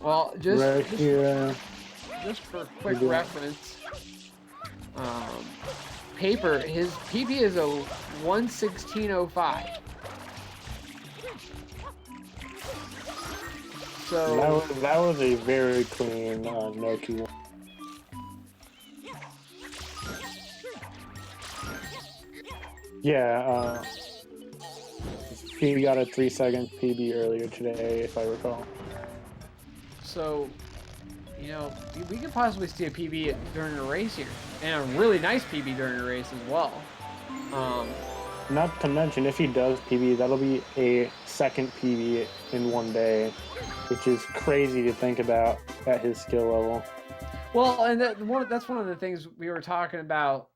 Well, Right here. just for quick reference, Paper, his PB is a 116.05. So That was a very clean Noki one. Yeah, he got a 3-second PB earlier today, if I recall. So, you know, we could possibly see a PB during a race here, and a really nice PB during a race as well. Not to mention, if he does PB, that'll be a second PB in one day, which is crazy to think about at his skill level. Well, and that's one of the things we were talking about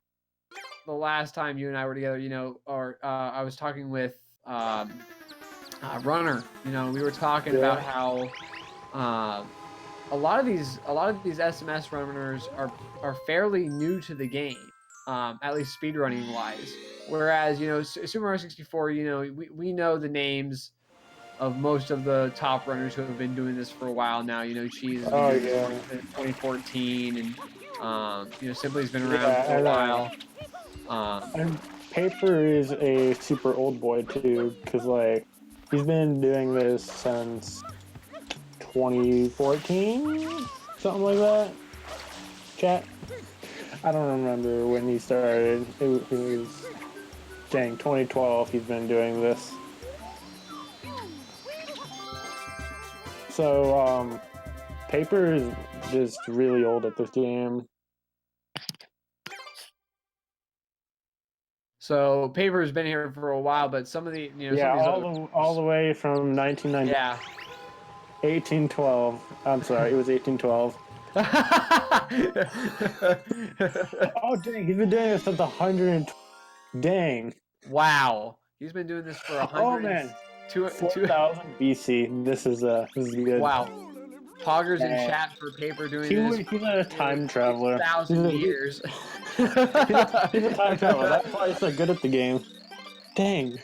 the last time you and I were together. You know, or I was talking with Runner. You know, we were talking about how a lot of these SMS runners are fairly new to the game, at least speedrunning wise. Whereas, you know, Super Mario 64, you know, we know the names of most of the top runners who have been doing this for a while now. You know, Cheese has been doing this since 2014, and you know, Simply's been around for a while. And Paper is a super old boy too, because like he's been doing this since 2014, something like that. Chat. I don't remember when he started. It was dang 2012. He's been doing this. So Paper is just really old at this game. So Paper's been here for a while, but some of the, you know, all the way from 1990. Yeah. 1812. I'm sorry, it was 1812. Oh dang, he's been doing this since 100. Dang. Wow, he's been doing this for 100. Oh man. 4000 BC. This is good. Wow. Poggers in chat for Paper doing this. He's a time traveler. 1,000 years. He's a time traveler. That's why he's so good at the game. Dang.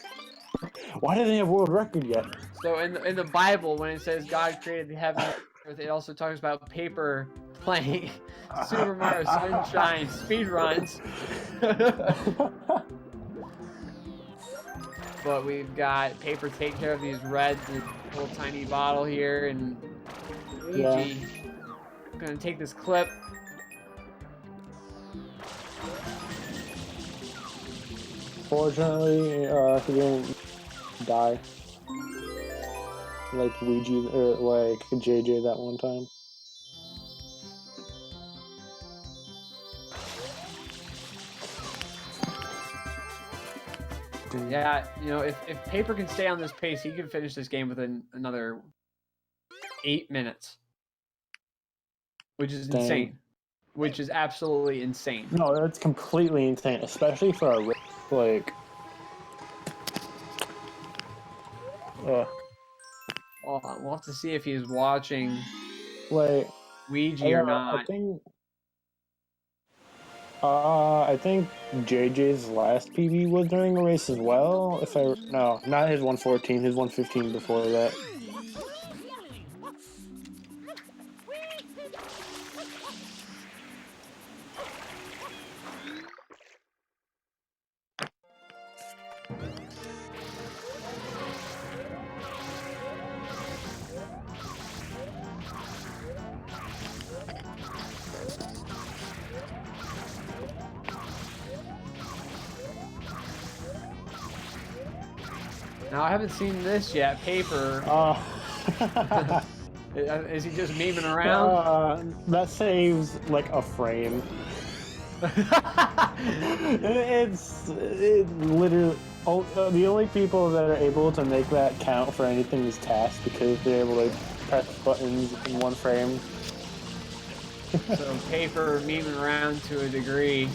Why do they have world record yet? So in the Bible, when it says God created the heaven and earth, it also talks about Paper playing Super Mario Sunshine speedruns. But we've got Paper taking care of these reds in a little tiny bottle here, and Weegee gonna take this clip. Fortunately, he didn't die like Weegee or like JJ that one time. Yeah, you know, if Paper can stay on this pace, he can finish this game within another 8 minutes, which is insane. Which is absolutely insane. No, that's completely insane, especially for a like. Well, we'll have to see if he's watching like Weegee or not. I think JJ's last PB was during a race as well. No, not his 114, his 115 before that. Now, I haven't seen this yet. Paper. Is he just memeing around? That saves like a frame. It literally. The only people that are able to make that count for anything is Task, because they're able to press buttons in one frame. So Paper memeing around to a degree,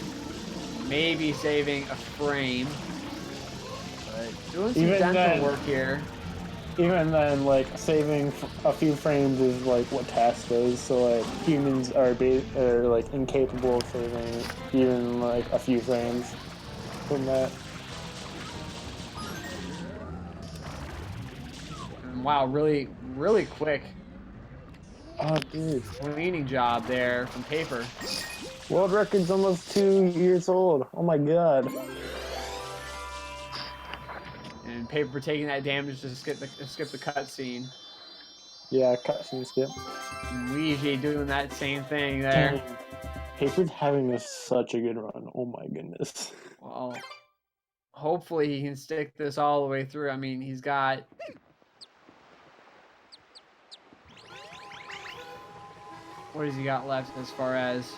maybe saving a frame. Doing some Even dental then- work here. Even then, like, saving a few frames is like what task does. So like humans are like incapable of saving even like a few frames from that. And wow, really, really quick Oh, dude, cleaning job there from Paper. world record's almost 2 years old. Oh my god. And Paper taking that damage to skip the cutscene. Yeah, cutscene skip. And Weegee doing that same thing there. Dang. Paper's having such a good run. Oh my goodness. Well, hopefully he can stick this all the way through. I mean, he's got... What has he got left as far as...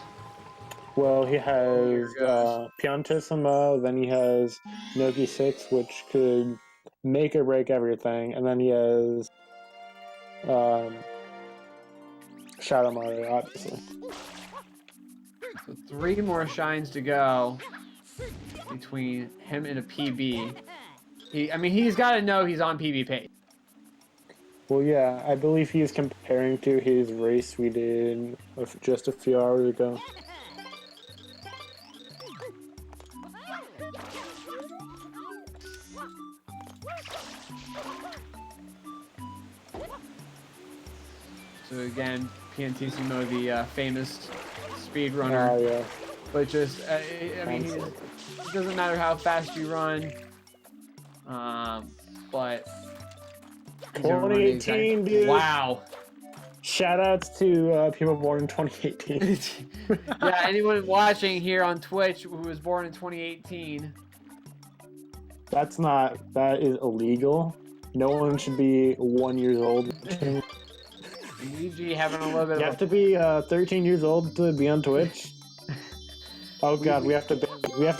Well, he has Here goes. Piantissima, then he has Noki 6, which could make or break everything, and then he has Shadow Mario, obviously. So 3 more shines to go between him and a PB. I mean, he's got to know he's on PB pace. Well, yeah, I believe he is comparing to his race we did just a few hours ago. So again, Piantissimo, the famous speedrunner. Oh, yeah. But just, I mean, it doesn't matter how fast you run. But... he's gonna run the 2018, dude. Wow. Shoutouts to people born in 2018. Yeah, anyone watching here on Twitch who was born in 2018. That is illegal. No one should be 1 year old. Weegee having a little bit You of have to be 13 years old to be on Twitch. Oh god, we have to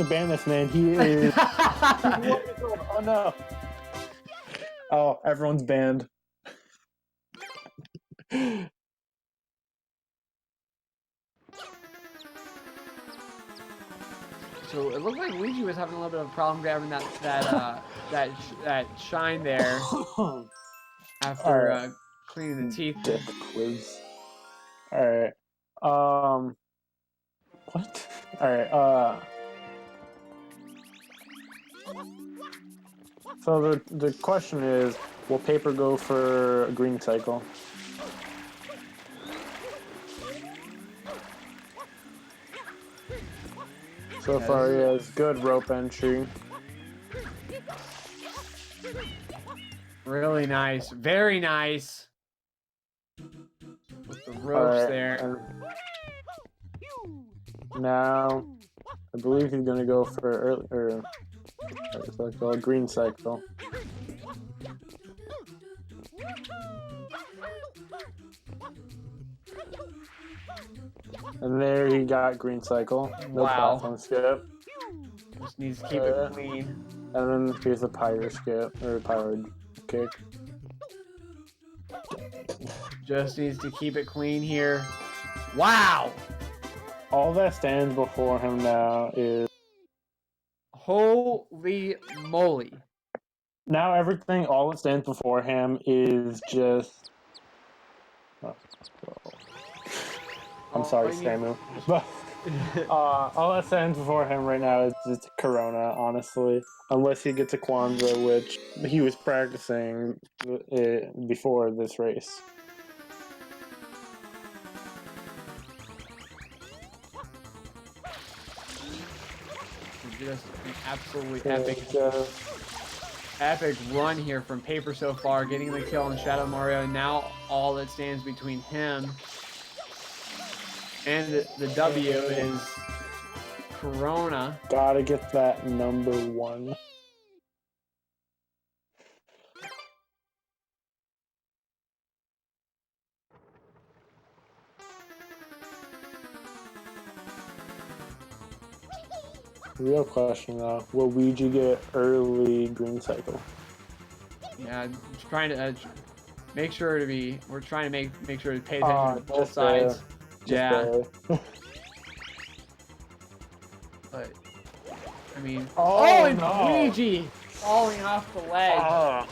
ban this man. He is. Oh no. Oh, everyone's banned. So it looked like Weegee was having a little bit of a problem grabbing that shine there after Alright. cleaning the teeth. Dick quiz. Alright. What? Alright, so the question is, will Paper go for a green cycle? So far he has good rope entry. Really nice. Very nice. With the ropes Alright, there. and now, I believe he's gonna go for green cycle. And there he got green cycle. No Wow. platform skip. Just needs to keep it clean. And then here's a pyro skip, or pyro kick. Just needs to keep it clean here. Wow! All that stands before him now is... Holy moly. Now everything, all that stands before him is just... I'm sorry, Samu. But all that stands before him right now is just Corona, honestly. Unless he gets a Kwanzaa, which he was practicing before this race. Just an absolutely And, epic run here from Paper so far, getting the kill on Shadow Mario. Now all that stands between him and the W is Corona. gotta get that number 1. Real question though, will Weegee get early green cycle? Yeah, just trying to make sure to be. We're trying to make sure to pay attention to both just sides. there. But I mean, Oh, and no. Weegee falling off the ledge.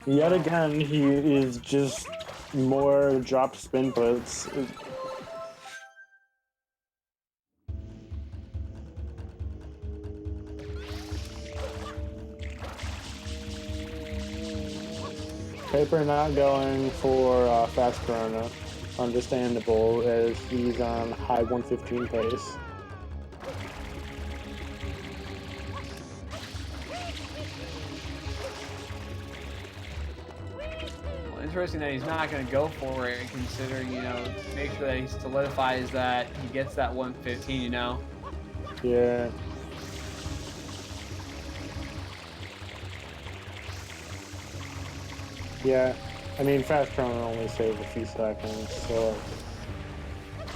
Yet again, he is just more dropped spin puts. Paper not going for fast Corona. Understandable as he's on high 115 pace. Interesting that he's not going to go for it, considering, you know, make sure that he solidifies that he gets that 115, you know. Yeah. Yeah. I mean, fast Corona only saves a few seconds, so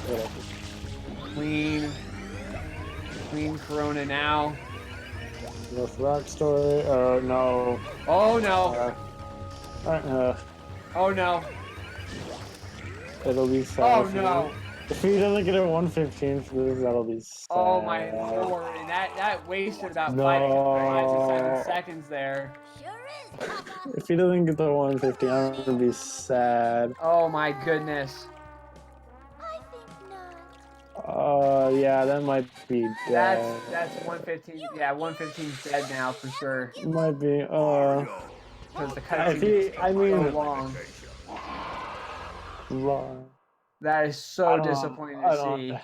whatever. Clean Corona now. North Rock Story, no. Oh no. Oh no. It'll be sad. Oh no. If he doesn't get a 115 for this, that'll be sad. Oh my lord. And that wasted about No. 5 to 7 seconds there. Sure is, Papa. If he doesn't get the 115, I'm gonna be sad. Oh my goodness. I think not. Yeah, that might be dead. That's 115. Yeah, 115's dead now for sure. Might be, Because the cutscene is so long. That is so disappointing to see.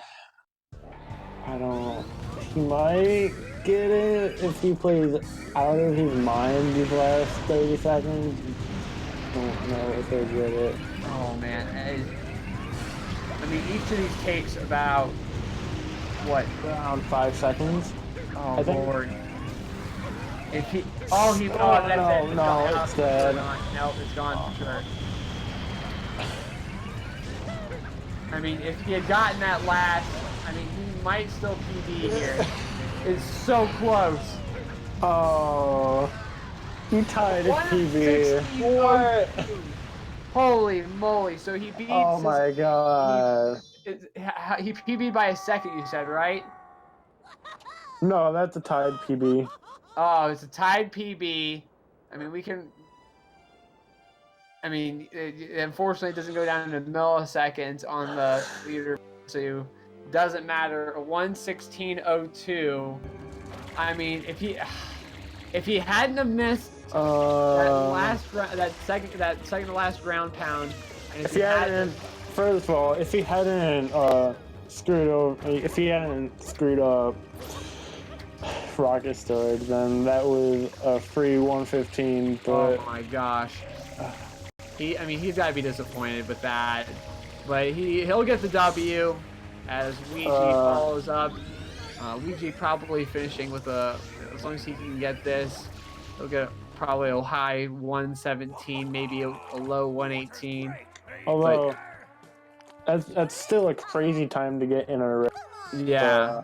I don't. He might get it if he plays out of his mind these last 30 seconds. Don't know if he'll get it. Oh man. I mean, each of these takes about, what? Around 5 seconds. Oh I think. lord. If he. Oh, he. Oh, that's it. No, it's dead. Nope, it's gone for sure. I mean, if he had gotten that last, I mean, he might still PB here. It's so close. Oh, he tied his PB. 164. Holy moly! So he beats. Oh my god. He PB'd by a second. You said, right? No, that's a tied PB. Oh, it's a tied PB. I mean, we can. I mean, unfortunately, it doesn't go down to milliseconds on the leader, so it doesn't matter. A 1:16.02. I mean, if he hadn't have missed that second to last ground pound, and if he hadn't, first of all, if he hadn't screwed up Rocket Storage, then that was a free 115. But oh my gosh. I mean, he's got to be disappointed with that, but he'll get the W as Weegee follows up. Weegee probably finishing with as long as he can get this, he'll get probably a high 117, maybe a low 118. Although that's still a crazy time to get in a race. Yeah.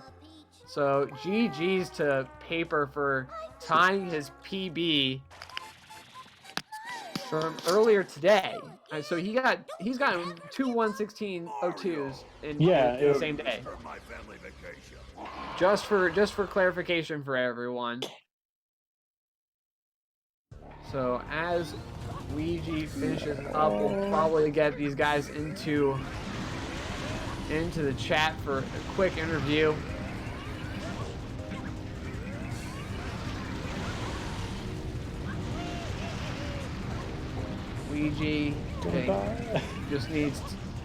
So GG's to Paper for tying his PB from earlier today. So he's gotten two 1:16.02s in the same day. Just for clarification for everyone. So as Weegee finishes up, we'll probably get these guys into the chat for a quick interview. Weegee just needs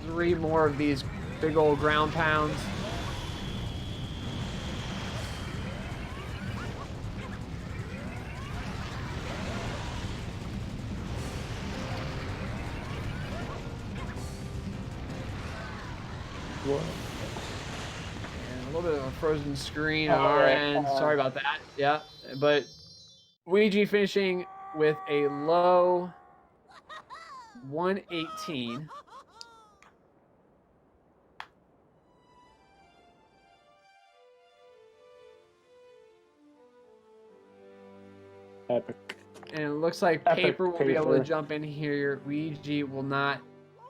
3 more of these big old ground pounds. What? And a little bit of a frozen screen on our end. Sorry about that. Yeah, but Weegee finishing with a low 118. Epic. And it looks like Paper will be able to jump in here. Weegee will not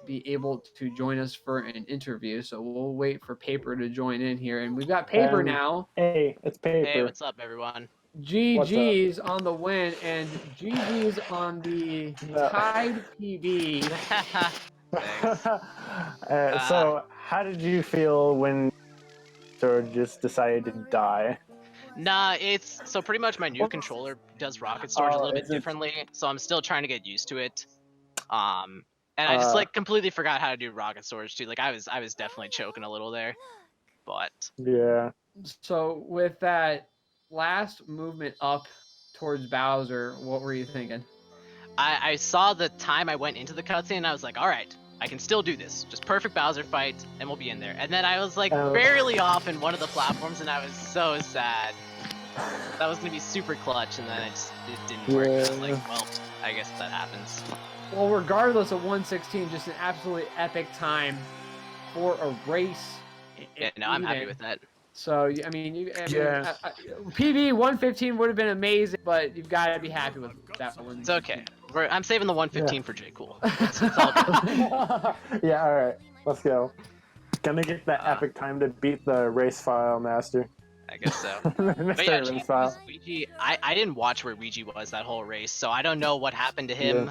be able to join us for an interview, so we'll wait for Paper to join in here. And we've got Paper now. Hey, it's Paper. Hey, what's up, everyone? GG's on the win and GG's on the No. tied PB. Thanks. So, how did you feel when or just decided to die? Nah, it's so pretty much my new controller does rocket storage a little bit is it- differently, so I'm still trying to get used to it. And I just like completely forgot how to do rocket storage too. Like I was definitely choking a little there, but Yeah. So with that last movement up towards Bowser, what were you thinking? I saw the time I went into the cutscene and I was like, all right, I can still do this. Just perfect Bowser fight, and we'll be in there. And then I was like barely off in one of the platforms, and I was so sad. That was gonna be super clutch, and then it didn't work. And I was like, well, I guess that happens. Well, regardless of 116, just an absolutely epic time for a race. Yeah, no, I'm happy with that. So I mean, PB 115 would have been amazing, but you've got to be happy with that one. It's okay. I'm saving the 115 for J. Cool. It's all good. Yeah, all right. Let's go. Gonna get that epic time to beat the race file master. I guess so. Mr. But yeah, Race file. Weegee, I didn't watch where Weegee was that whole race, so I don't know what happened to him.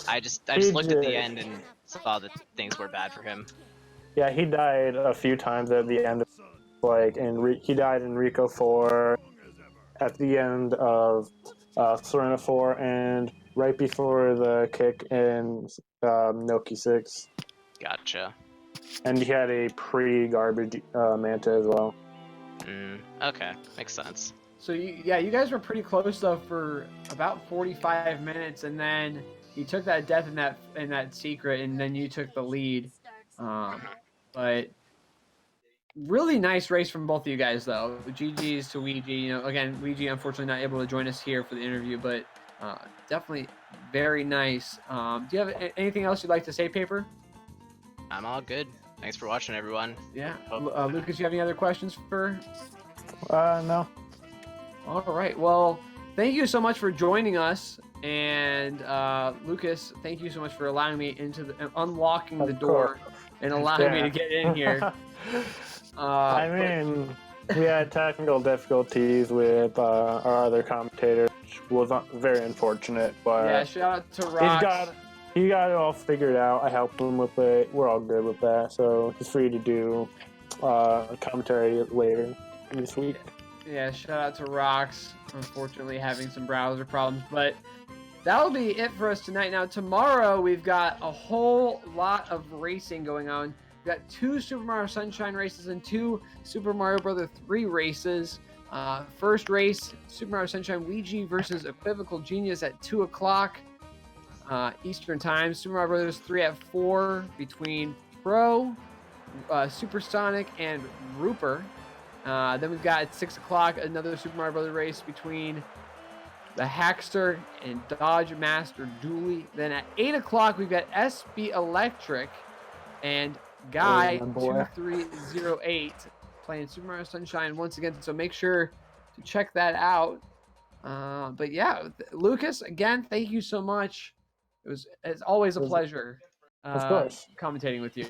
I just looked at the end and saw that things were bad for him. Yeah, he died a few times at the end. Like, he died in Rico 4, at the end of Serena 4, and right before the kick in Noki 6. Gotcha. And he had a pre-garbage Manta as well. Okay, makes sense. So you guys were pretty close though for about 45 minutes, and then you took that death in that secret, and then you took the lead. But really nice race from both of you guys though. GG's to Weegee. You know, again, Weegee unfortunately not able to join us here for the interview, but definitely very nice. Do you have anything else you'd like to say, Paper? I'm all good. Thanks for watching, everyone. Yeah. Lucas, you have any other questions for? No. All right. Well, thank you so much for joining us. And Lucas, thank you so much for allowing me unlocking the door and allowing me to get in here. I mean, we had technical difficulties with our other commentator, which was very unfortunate. But yeah, shout out to Rox. He got it all figured out. I helped him with it. We're all good with that. So he's free to do commentary later this week. Yeah, shout out to Rox. Unfortunately, having some browser problems, but that'll be it for us tonight. Now, tomorrow we've got a whole lot of racing going on. We've got 2 Super Mario Sunshine races and 2 Super Mario Bros. 3 races. First race, Super Mario Sunshine Weegee versus Equivocal Genius at 2 o'clock Eastern Time. Super Mario Bros. 3 at 4 between Pro, Supersonic, and Rooper. Then we've got at 6 o'clock another Super Mario Bros. Race between the Hackster and Dodge Master Dooley. Then at 8 o'clock we've got SB Electric and Guy 2308 playing Super Mario Sunshine once again. So make sure to check that out. But yeah, Lucas, again, thank you so much. It's always a pleasure. Of course. Commentating with you.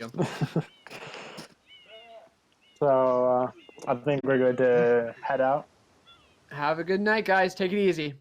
So I think we're good to head out. Have a good night, guys. Take it easy.